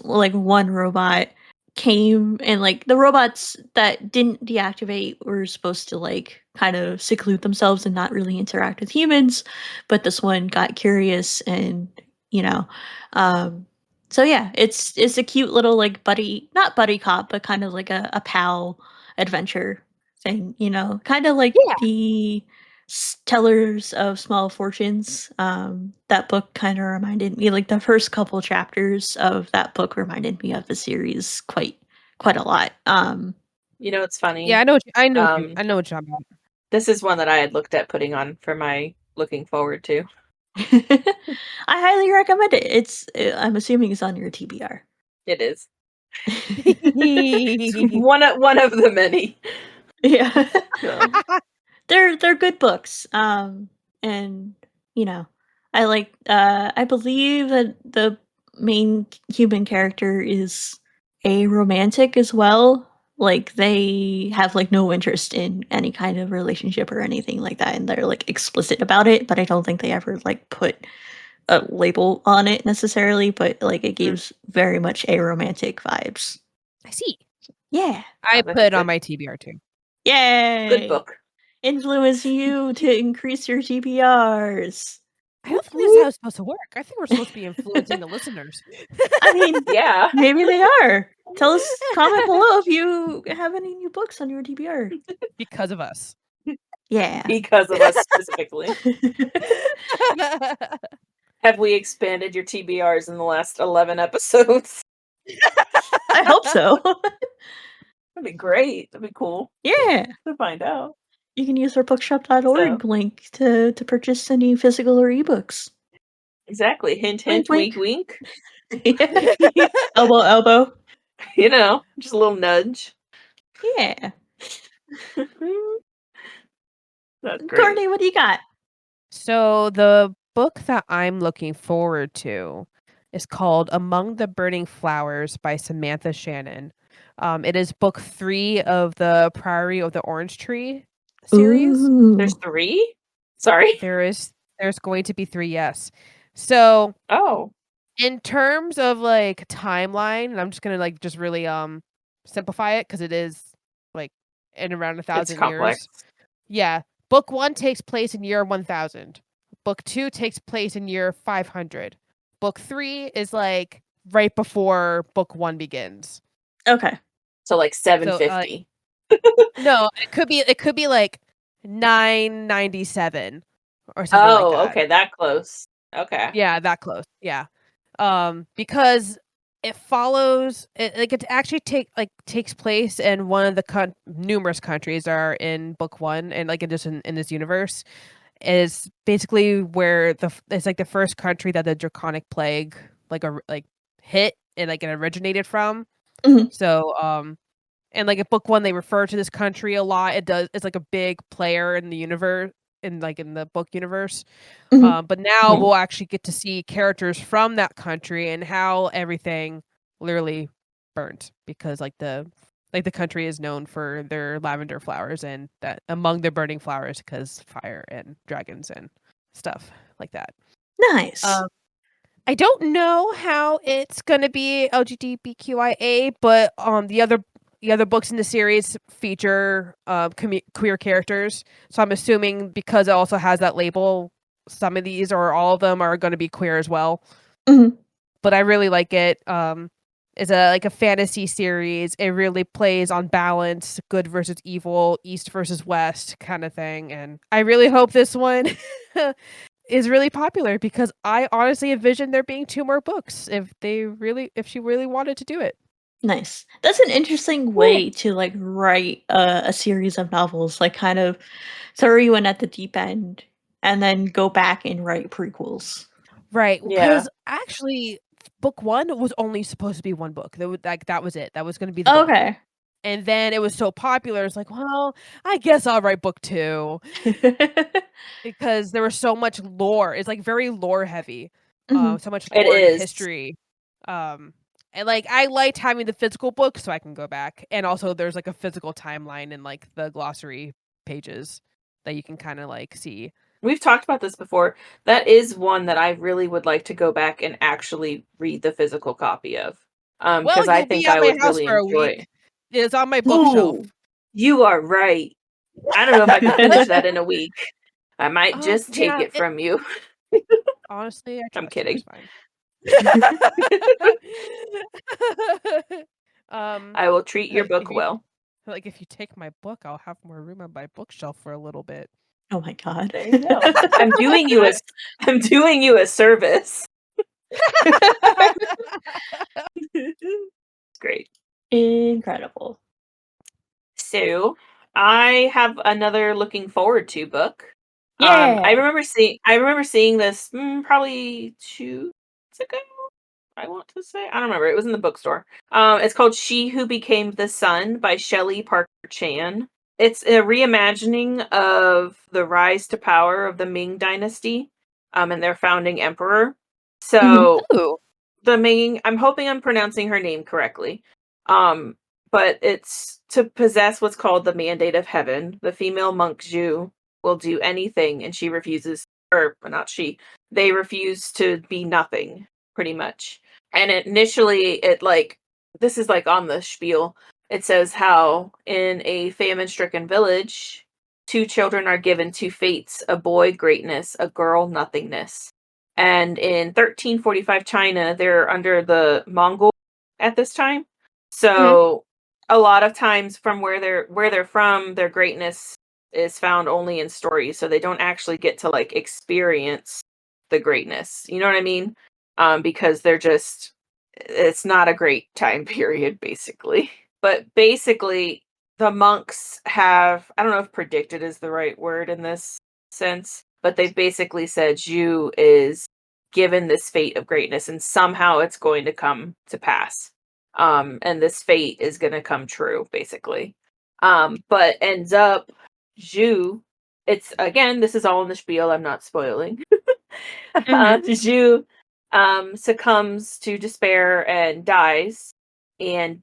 Speaker 1: like one robot came, and like the robots that didn't deactivate were supposed to like kind of seclude themselves and not really interact with humans, but this one got curious and you know, um, so yeah, it's a cute little like buddy, not buddy cop, but kind of like a pal adventure thing, kind of like
Speaker 2: Yeah.
Speaker 1: the Tellers of Small Fortunes. That book kind of reminded me, like the first couple chapters of that book reminded me of the series quite a lot.
Speaker 3: You know, it's funny.
Speaker 2: Yeah, I know what you're talking about.
Speaker 3: This is one that I had looked at putting on for my looking forward to.
Speaker 1: I highly recommend it. I'm assuming it's on your TBR.
Speaker 3: It is. It's one of the many.
Speaker 1: Yeah.
Speaker 3: So,
Speaker 1: They're good books. And I believe that the main human character is a romantic as well. Like they have like no interest in any kind of relationship or anything like that, and they're like explicit about it, but I don't think they ever like put a label on it necessarily, but like it gives very much a romantic vibes.
Speaker 2: I see.
Speaker 1: Yeah.
Speaker 2: I
Speaker 3: that's
Speaker 2: put it on
Speaker 3: good.
Speaker 2: my TBR too.
Speaker 1: Yay!
Speaker 3: Good book.
Speaker 1: Influence you to increase your TBRs.
Speaker 2: I don't think that's how it's supposed to work. I think we're supposed to be influencing the listeners.
Speaker 1: I mean,
Speaker 3: Yeah.
Speaker 1: maybe they are. Tell us, comment below if you have any new books on your TBR.
Speaker 2: Because of us.
Speaker 1: Yeah.
Speaker 3: Because of us specifically. Have we expanded your TBRs in the last 11 episodes?
Speaker 1: I hope so.
Speaker 3: That'd be great. That'd be cool
Speaker 1: Yeah.
Speaker 3: to find out.
Speaker 1: You can use our bookshop.org link to purchase any physical or ebooks.
Speaker 3: Exactly. Hint, hint,
Speaker 1: Wink,
Speaker 3: wink,
Speaker 1: wink. Yeah. Elbow, elbow.
Speaker 3: You know, just a little nudge.
Speaker 1: Yeah.
Speaker 3: That's great.
Speaker 1: Courtney, what do you got?
Speaker 2: So the book that I'm looking forward to is called Among the Burning Flowers by Samantha Shannon. It is book 3 of the Priory of the Orange Tree series.
Speaker 1: Ooh.
Speaker 3: There's 3? Sorry.
Speaker 2: There's going to be 3, yes. So
Speaker 3: Oh.
Speaker 2: in terms of like timeline, and I'm just gonna like just really simplify it because it is like in around 1,000 years. Yeah. Book 1 takes place in year 1000. Book 2 takes place in year 500. Book 3 is like right before book 1 begins.
Speaker 1: Okay.
Speaker 3: So like 750.
Speaker 2: No, it could be like 997 or something like that.
Speaker 3: Okay, that close. Okay.
Speaker 2: Yeah, that close. Yeah. Because it follows it actually takes place in one of the numerous countries are in book 1 and like in this universe is basically where it's like the first country that the draconic plague like hit and like it originated from.
Speaker 1: Mhm.
Speaker 2: So and like in book 1 they refer to this country a lot. It's like a big player in the universe in the book universe.
Speaker 1: Mhm.
Speaker 2: But now we'll actually get to see characters from that country and how everything literally burnt because the country is known for their lavender flowers and that among the burning flowers because fire and dragons and stuff like that.
Speaker 1: Nice.
Speaker 2: I don't know how it's gonna be LGBTQIA, but the other books in the series feature queer characters, so I'm assuming because it also has that label, some of these or all of them are going to be queer as well.
Speaker 1: Mhm.
Speaker 2: But I really like it. It's a fantasy series. It really plays on balance, good versus evil, east versus west kind of thing, and I really hope this one is really popular because I honestly envision there being 2 more books if she really wanted to do it.
Speaker 1: Nice. That's an interesting way to like write a series of novels, like kind of throw you in at the deep end and then go back and write prequels.
Speaker 2: Right,
Speaker 3: Yeah.
Speaker 2: because actually book 1 was only supposed to be 1 book. That was it. That was gonna be the book.
Speaker 1: Okay.
Speaker 2: And then it was so popular, it's like, well, I guess I'll write book 2 because there was so much lore. It's like very lore heavy.
Speaker 1: Mhm.
Speaker 2: So much
Speaker 3: It
Speaker 2: lore and
Speaker 3: is.
Speaker 2: history. And like I liked having the physical book so I can go back. And also there's like a physical timeline in like the glossary pages that you can kind of like see.
Speaker 3: We've talked about this before. That is one that I really would like to go back and actually read the physical copy of.
Speaker 2: Well,
Speaker 3: Because I
Speaker 2: you'll be
Speaker 3: think
Speaker 2: at
Speaker 3: I
Speaker 2: my
Speaker 3: would
Speaker 2: house
Speaker 3: really
Speaker 2: for a
Speaker 3: enjoy.
Speaker 2: week. It's on my bookshelf.
Speaker 3: Ooh, you are right. I don't know if I could finish that in a week. I might just take it from you.
Speaker 2: Honestly, I
Speaker 3: I'm
Speaker 2: trust you,
Speaker 3: kidding.
Speaker 2: it's fine.
Speaker 3: I will treat your
Speaker 2: like,
Speaker 3: book
Speaker 2: if you-
Speaker 3: well.
Speaker 2: Like if you take my book, I'll have more room on my bookshelf for a little bit.
Speaker 1: Oh my god.
Speaker 3: There you go. I'm doing you a service. Great.
Speaker 1: Incredible.
Speaker 3: So I have another looking forward to book.
Speaker 1: Yeah.
Speaker 3: I remember seeing this probably 2 weeks ago. I want to say, I don't remember. It was in the bookstore. It's called She Who Became the Sun by Shelley Parker Chan. It's a reimagining of the rise to power of the Ming Dynasty, and their founding emperor. So
Speaker 2: Ooh.
Speaker 3: the Ming, I'm hoping I'm pronouncing her name correctly. But it's to possess what's called the mandate of heaven. The female monk Zhu will do anything, and she refuses, or not she. They refuse to be nothing, pretty much. And initially, this is like on the spiel. It says how in a famine-stricken village, 2 children are given 2 fates: a boy greatness, a girl nothingness. And in 1345 China, they're under the Mongol at this time. So a lot of times from where they're from, their greatness is found only in stories, so they don't actually get to like experience the greatness. You know what I mean? Because it's not a great time period, basically. But basically, the monks have, I don't know if predicted is the right word in this sense, but they've basically said Zhu is given this fate of greatness and somehow it's going to come to pass. And this fate is going to come true, basically. But ends up Zhu, it's again, this is all in the spiel, I'm not spoiling. Zhu succumbs to despair and dies. And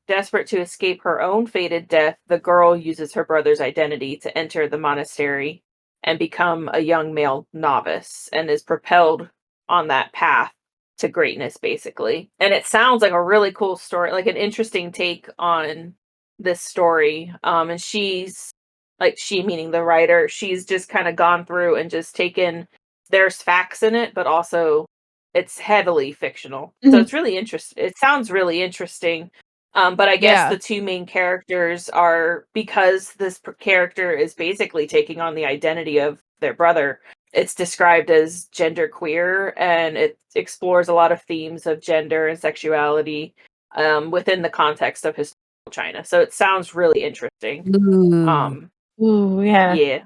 Speaker 3: desperate to escape her own fated death, the girl uses her brother's identity to enter the monastery and become a young male novice and is propelled on that path to greatness, basically. And it sounds like a really cool story, like an interesting take on this story. And she's like, she meaning the writer, she's just kind of gone through and just taken, there's facts in it, but also it's heavily fictional. So it's really interesting. It sounds really interesting. But I guess the 2 main characters are, because this character is basically taking on the identity of their brother, it's described as genderqueer, and it explores a lot of themes of gender and sexuality within the context of historical China. So it sounds really interesting.
Speaker 1: Ooh, yeah.
Speaker 3: Yeah.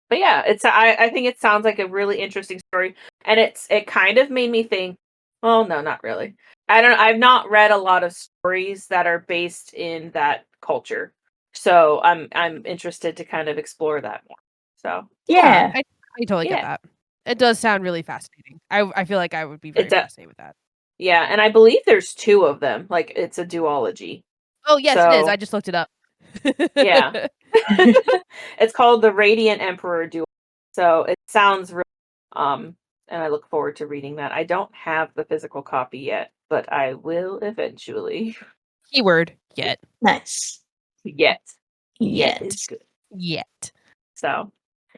Speaker 3: But yeah, I think it sounds like a really interesting story, and it kind of made me think, well, no, not really. I don't know. I've not read a lot of stories that are based in that culture. So I'm interested to kind of explore that more. So
Speaker 1: Yeah.
Speaker 2: I totally get that. It does sound really fascinating. I feel like I would be very fascinated with that.
Speaker 3: Yeah, and I believe there's 2 of them. Like it's a duology.
Speaker 2: Oh yes, it is. I just looked it up.
Speaker 3: Yeah. It's called The Radiant Emperor Duel. So it sounds really and I look forward to reading that. I don't have the physical copy yet, but I will eventually.
Speaker 2: Keyword yet.
Speaker 1: Nice.
Speaker 3: Yet.
Speaker 1: Yet
Speaker 3: is good.
Speaker 2: Yet.
Speaker 3: So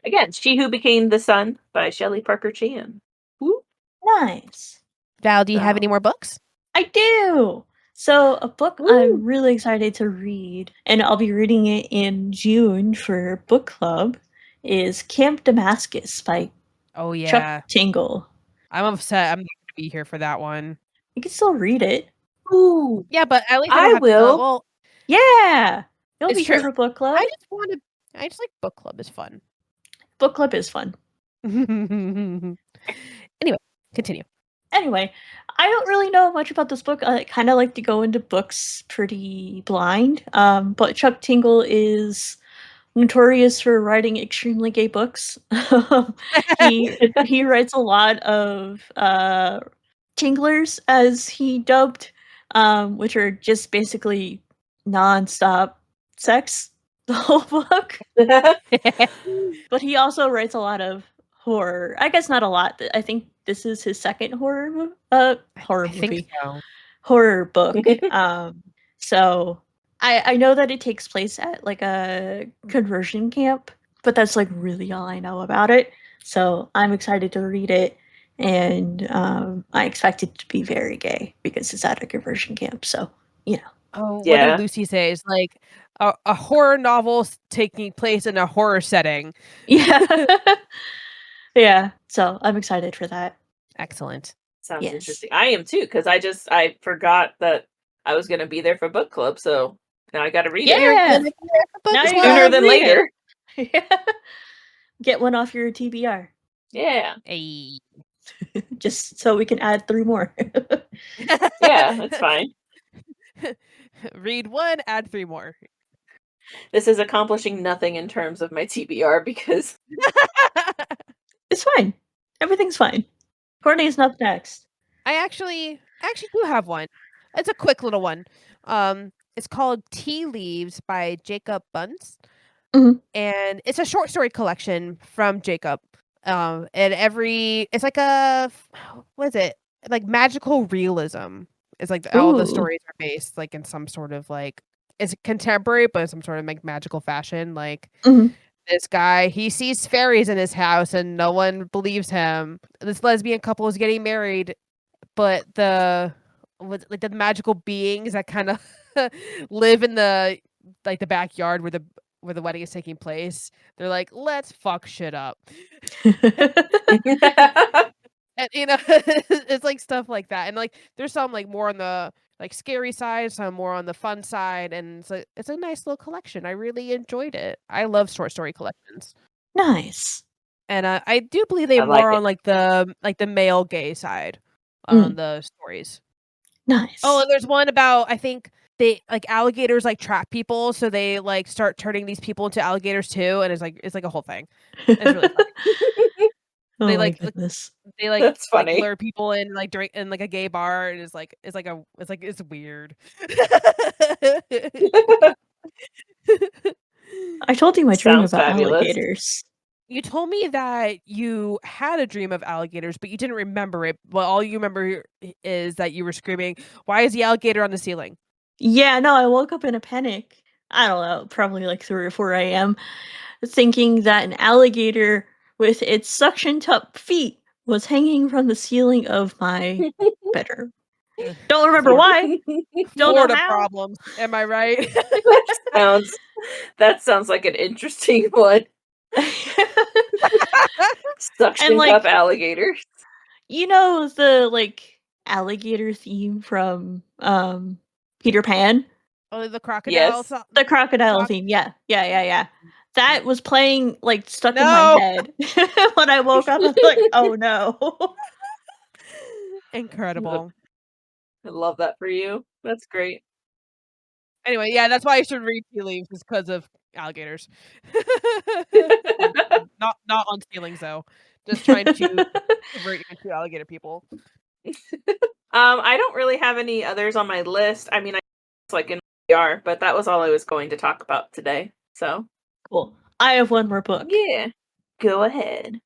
Speaker 3: again, She Who Became the Sun by Shelley Parker Chan. Woo.
Speaker 1: Nice.
Speaker 2: Val, do you have any more books?
Speaker 1: I do. So a book
Speaker 3: Woo.
Speaker 1: I'm really excited to read, and I'll be reading it in June for book club, is Camp Damascus by Chuck Tingle.
Speaker 2: I'm upset I'm not going to be here for that one.
Speaker 1: You can still read it.
Speaker 3: Ooh.
Speaker 2: Yeah, but at least I
Speaker 3: I
Speaker 2: don't have
Speaker 3: will.
Speaker 2: to. Well,
Speaker 1: yeah. You'll
Speaker 2: it's
Speaker 1: be here
Speaker 2: true.
Speaker 1: for book club.
Speaker 2: I just like book club is fun.
Speaker 1: Book club is fun.
Speaker 2: Anyway, continue.
Speaker 1: Anyway, I don't really know much about this book. I kind of like to go into books pretty blind. But Chuck Tingle is notorious for writing extremely gay books. he writes a lot of tinglers, as he dubbed, which are just basically non-stop sex the whole book. But he also writes a lot of horror. I guess not a lot. I think this is his second horror movie.
Speaker 2: I think so.
Speaker 1: Horror book. So I know that it takes place at like a conversion camp, but that's like really all I know about it. So I'm excited to read it, and I expect it to be very gay because it's at a conversion camp. So you know.
Speaker 2: Oh, what
Speaker 3: Yeah.
Speaker 2: did Lucy say? It's like a horror novel taking place in a horror setting.
Speaker 1: Yeah. Yeah. So I'm excited for that.
Speaker 2: Excellent.
Speaker 3: Sounds
Speaker 1: Yes.
Speaker 3: interesting. I am too, because I forgot that I was gonna be there for book club, so now I gotta read it.
Speaker 1: Yeah. Now you
Speaker 3: Sooner than
Speaker 1: read it.
Speaker 3: later.
Speaker 1: Get one off your TBR.
Speaker 3: Yeah.
Speaker 2: Hey.
Speaker 1: Just so we can add 3 more.
Speaker 3: Yeah, that's fine.
Speaker 2: Read 1, add 3 more.
Speaker 3: This is accomplishing nothing in terms of my TBR because
Speaker 1: It's fine. Everything's fine. Courtney's up next.
Speaker 2: I actually do have one. It's a quick little one. It's called Tea Leaves by Jacob Bunce.
Speaker 1: Mhm.
Speaker 2: And it's a short story collection from Jacob. And it's like a what is it? Like magical realism. It's like all the
Speaker 1: Ooh.
Speaker 2: stories are based like in some sort of like it's contemporary, but in some sort of like magical fashion. Like
Speaker 1: Mhm.
Speaker 2: this guy, he sees fairies in his house and no one believes him. This lesbian couple is getting married, but the magical beings that kind of live in the backyard where the wedding is taking place, they're like, let's fuck shit up. And it's like stuff like that. And like there's some like more on the like scary side, some more on the fun side, and it's a nice little collection. I really enjoyed it. I love short story collections.
Speaker 1: Nice.
Speaker 2: And I do believe they
Speaker 3: I like
Speaker 2: more
Speaker 3: it.
Speaker 2: on like the male gay side on the stories.
Speaker 1: Nice.
Speaker 2: Oh, and there's one about I think they like alligators like trap people, so they like start turning these people into alligators too, and it's like a whole thing. It's really funny.
Speaker 1: Oh
Speaker 2: They
Speaker 1: my
Speaker 2: like
Speaker 1: goodness.
Speaker 2: they like
Speaker 3: That's funny.
Speaker 2: lure people in like drink in like a gay bar, and it's weird.
Speaker 1: I told you my dream
Speaker 3: Sounds
Speaker 1: about
Speaker 3: fabulous.
Speaker 1: alligators.
Speaker 2: You told me that you had a dream of alligators, but you didn't remember it. Well, all you remember is that you were screaming, "Why is the alligator on the ceiling?"
Speaker 1: Yeah, no, I woke up in a panic. I don't know, probably like 3 or 4 AM, thinking that an alligator with its suction-cup feet was hanging from the ceiling of my bedroom. Don't remember why. Don't know
Speaker 2: Florida
Speaker 1: how.
Speaker 2: problems. Am I right?
Speaker 3: That sounds like an interesting one. Suction
Speaker 1: like-
Speaker 3: cup alligators.
Speaker 1: You know the, like, alligator theme from, Peter Pan?
Speaker 2: Oh, the crocodile.
Speaker 3: Yes.
Speaker 1: The crocodile theme, yeah. That was playing, like, stuck in my
Speaker 2: No!
Speaker 1: head. When I woke up, I was like, "Oh, no."
Speaker 2: Incredible.
Speaker 3: I love that for you. That's great.
Speaker 2: Anyway, yeah, that's why I should read Tea Leaves is because of alligators. Not on ceilings though. Just trying to convert you into alligator people.
Speaker 3: I don't really have any others on my list. I mean, it's like in TBR, but that was all I was going to talk about today. So
Speaker 1: Cool. I have one more book.
Speaker 3: yeah, go ahead.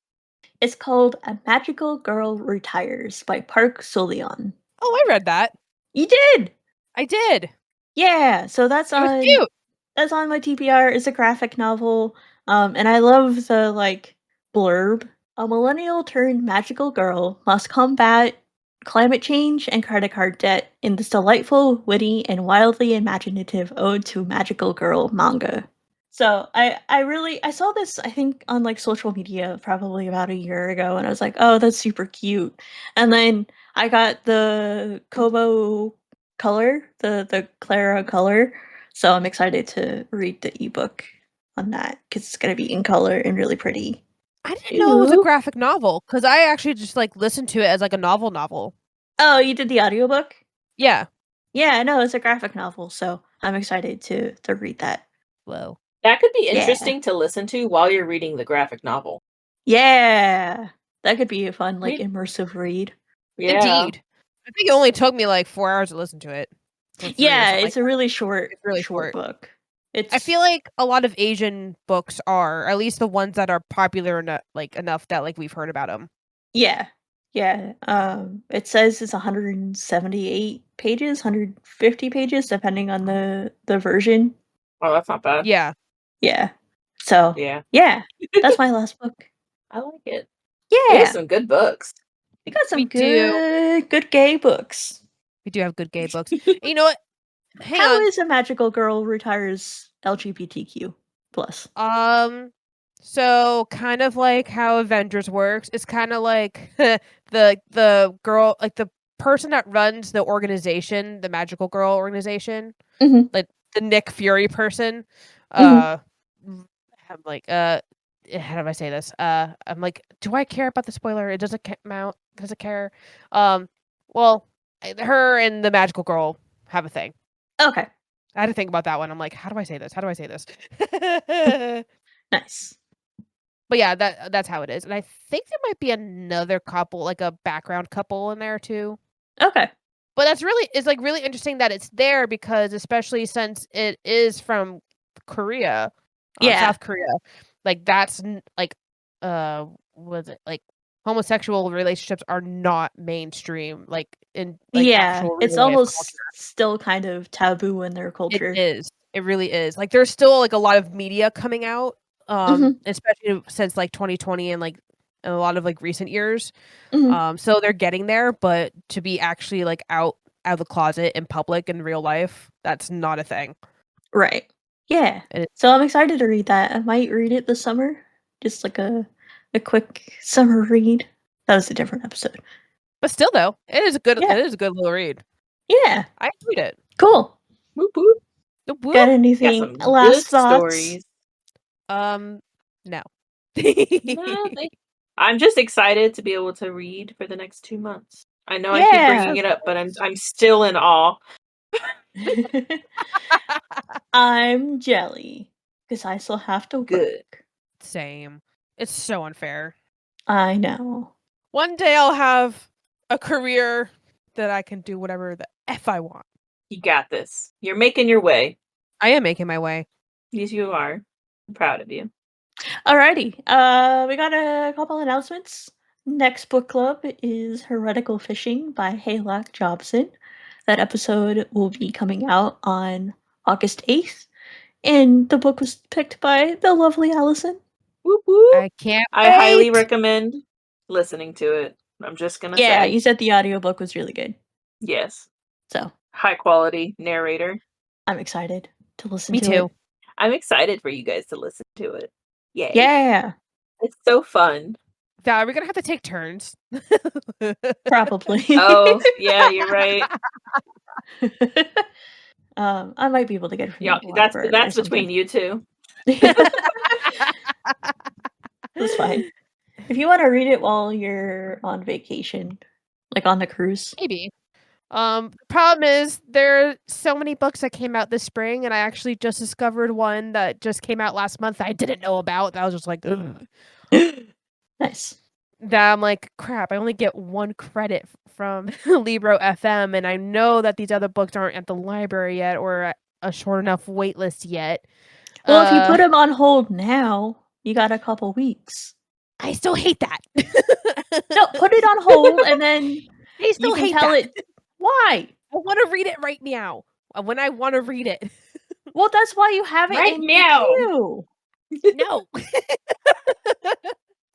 Speaker 1: It's called A Magical Girl Retires by Park Soleon.
Speaker 2: Oh, I read that.
Speaker 1: You did?
Speaker 2: I did.
Speaker 1: Yeah, so that's
Speaker 2: It was
Speaker 1: on
Speaker 2: cute.
Speaker 1: that's on my TBR. It's a graphic novel. And I love the like blurb. A millennial turned magical girl must combat climate change and credit card debt in this delightful, witty, and wildly imaginative ode to magical girl manga. So I saw this I think on like social media probably about a year ago, and I was like, oh, that's super cute. And then I got the Kobo color, the Clara color. So I'm excited to read the ebook on that because it's gonna be in color and really pretty.
Speaker 2: I didn't know it was a graphic novel because I actually just like listened to it as like a novel.
Speaker 1: Oh, you did the audiobook?
Speaker 2: Yeah.
Speaker 1: Yeah, no, it's a graphic novel, so I'm excited to read that.
Speaker 2: Whoa.
Speaker 3: That could be interesting to listen to while you're reading the graphic novel.
Speaker 1: Yeah. That could be a fun, like, immersive read.
Speaker 3: Yeah.
Speaker 2: Indeed. I think it only took me like 4 hours to listen to it.
Speaker 1: Yeah, it's a really short,
Speaker 2: It's really
Speaker 1: short
Speaker 2: short.
Speaker 1: book.
Speaker 2: I feel like a lot of Asian books are, at least the ones that are popular enough that like we've heard about them.
Speaker 1: Yeah. Yeah. It says it's 178 pages, 150 pages, depending on the version.
Speaker 3: Oh, that's not bad.
Speaker 2: Yeah.
Speaker 1: Yeah. So
Speaker 3: yeah,
Speaker 1: that's my last book.
Speaker 3: I like it.
Speaker 1: Yeah,
Speaker 3: We have some good books.
Speaker 1: we got some
Speaker 2: We do.
Speaker 1: good gay books.
Speaker 2: We do have good gay books. You know what? Hang
Speaker 1: How
Speaker 2: on.
Speaker 1: is a magical girl retires LGBTQ plus?
Speaker 2: So kind of like how Avengers works. It's kind of like the girl, like the person that runs the organization, the magical girl organization,
Speaker 1: Mhm.
Speaker 2: like the Nick Fury person.
Speaker 1: Mhm.
Speaker 2: I'm like, how do I say this? I'm like, do I care about the spoiler? It doesn't count. Does it care? Well, her and the magical girl have a thing.
Speaker 1: Okay.
Speaker 2: I had to think about that one. I'm like, how do I say this? How do I say this?
Speaker 1: Nice.
Speaker 2: But yeah, that's how it is. And I think there might be another couple, like a background couple in there too.
Speaker 1: Okay.
Speaker 2: But it's like really interesting that it's there because especially since it is from Korea, South Korea, like that's like was it like homosexual relationships are not mainstream like in like actual
Speaker 1: it's
Speaker 2: real life
Speaker 1: almost
Speaker 2: culture.
Speaker 1: still kind of taboo in their culture.
Speaker 2: It is. It really is. Like there's still like a lot of media coming out, especially since like 2020 and like a lot of like recent years. So they're getting there, but to be actually like out of the closet in public in real life, that's not a thing.
Speaker 1: Right. Yeah. So I'm excited to read that. I might read it this summer. Just like a quick summer read. That was a different episode.
Speaker 2: But still though, it is a good little read.
Speaker 1: Yeah.
Speaker 2: I enjoyed it.
Speaker 1: Cool.
Speaker 3: Whoop whoop.
Speaker 1: Got anything
Speaker 3: Got some
Speaker 1: last
Speaker 3: good
Speaker 1: thoughts?
Speaker 3: stories.
Speaker 2: No.
Speaker 3: No, I'm just excited to be able to read for the next 2 months. I know I keep bringing it up, but I'm still in awe.
Speaker 1: I'm jelly because I still have to work.
Speaker 2: Same. It's so unfair.
Speaker 1: I know.
Speaker 2: One day I'll have a career that I can do whatever the F I want.
Speaker 3: You got this. You're making your way.
Speaker 2: I am making my way.
Speaker 3: Yes, you are. I'm proud of you.
Speaker 1: Alrighty. We got a couple announcements. Next book club is Heretical Fishing by Haylock Jobson. That episode will be coming out on August 8th. And the book was picked by the lovely Allison.
Speaker 3: Whoop whoop.
Speaker 2: I can't
Speaker 3: I highly recommend listening to it. I'm just gonna say.
Speaker 1: Yeah, you said the audiobook was really good.
Speaker 3: Yes.
Speaker 1: So
Speaker 3: high quality narrator.
Speaker 1: I'm excited to listen
Speaker 2: Me
Speaker 1: to
Speaker 2: too.
Speaker 1: it.
Speaker 3: I'm excited for you guys to listen to it. Yay.
Speaker 1: Yeah.
Speaker 3: It's so fun.
Speaker 2: Val, we're gonna have to take turns.
Speaker 1: Probably.
Speaker 3: Oh, yeah, you're right.
Speaker 1: I might be able to get it from
Speaker 3: Yeah,
Speaker 1: the library
Speaker 3: that's between you two.
Speaker 1: That's fine. If you want to read it while you're on vacation, like on the cruise.
Speaker 2: Maybe. The problem is there are so many books that came out this spring, and I actually just discovered one that just came out last month that I didn't know about. That I was just like, ugh.
Speaker 1: Nice.
Speaker 2: That I'm like, crap, I only get 1 credit from Libro FM, and I know that these other books aren't at the library yet or at a short enough wait list yet.
Speaker 1: Well, if you put them on hold now, you got a couple weeks.
Speaker 2: I still hate that.
Speaker 1: No, put it on hold and then
Speaker 2: I still
Speaker 1: you can
Speaker 2: hate
Speaker 1: tell
Speaker 2: that.
Speaker 1: it. Why?
Speaker 2: I want to read it right now. When I want to read it.
Speaker 1: Well, that's why you have it
Speaker 3: right
Speaker 1: in
Speaker 3: now.
Speaker 1: queue.
Speaker 2: No.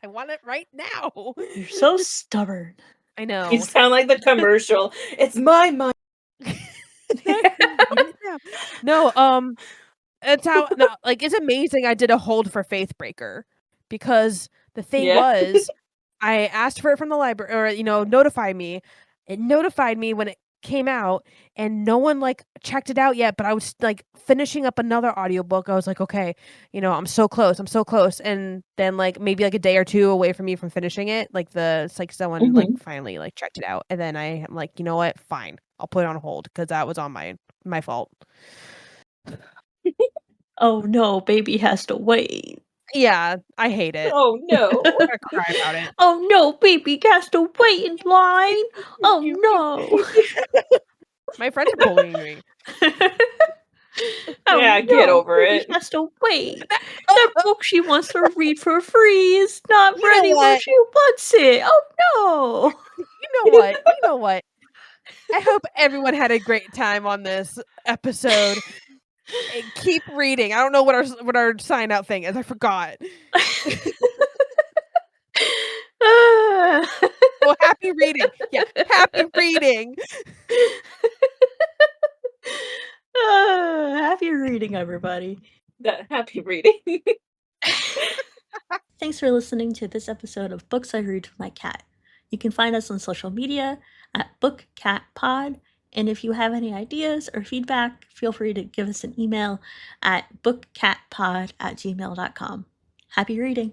Speaker 2: I want it right now.
Speaker 1: You're so stubborn.
Speaker 2: I know.
Speaker 3: You sound like the commercial. It's my money.
Speaker 2: No, it's how like it's amazing I did a hold for Faithbreaker because the thing was I asked for it from the library or notify me. It notified me when it came out and no one like checked it out yet, but I was like finishing up another audiobook. I was like, okay, I'm so close. And then like maybe like a day or two away from me from finishing it, like it's like someone like finally like checked it out. And then I am like, you know what? Fine. I'll put it on hold because that was on my fault.
Speaker 1: Oh no, baby has to wait.
Speaker 2: Yeah, I hate it.
Speaker 3: Oh no.
Speaker 2: I'm gonna cry about it.
Speaker 1: Oh no, baby has to wait in line. Oh no.
Speaker 2: My friends are bullying me.
Speaker 1: Oh
Speaker 3: Yeah, get
Speaker 1: no,
Speaker 3: over
Speaker 1: baby
Speaker 3: it.
Speaker 1: has to wait. That book she wants to read for free is not
Speaker 2: You know
Speaker 1: ready when
Speaker 2: what?
Speaker 1: she wants it. Oh no.
Speaker 2: You know what? You know what? I hope everyone had a great time on this episode. And keep reading. I don't know what our sign out thing is. I forgot. Oh, happy reading. Yeah, happy reading.
Speaker 1: Happy reading, everybody.
Speaker 3: Happy reading.
Speaker 1: Thanks for listening to this episode of Books I Read with My Cat. You can find us on social media at BookCatPod, and if you have any ideas or feedback, feel free to give us an email at bookcatpod@gmail.com. Happy reading!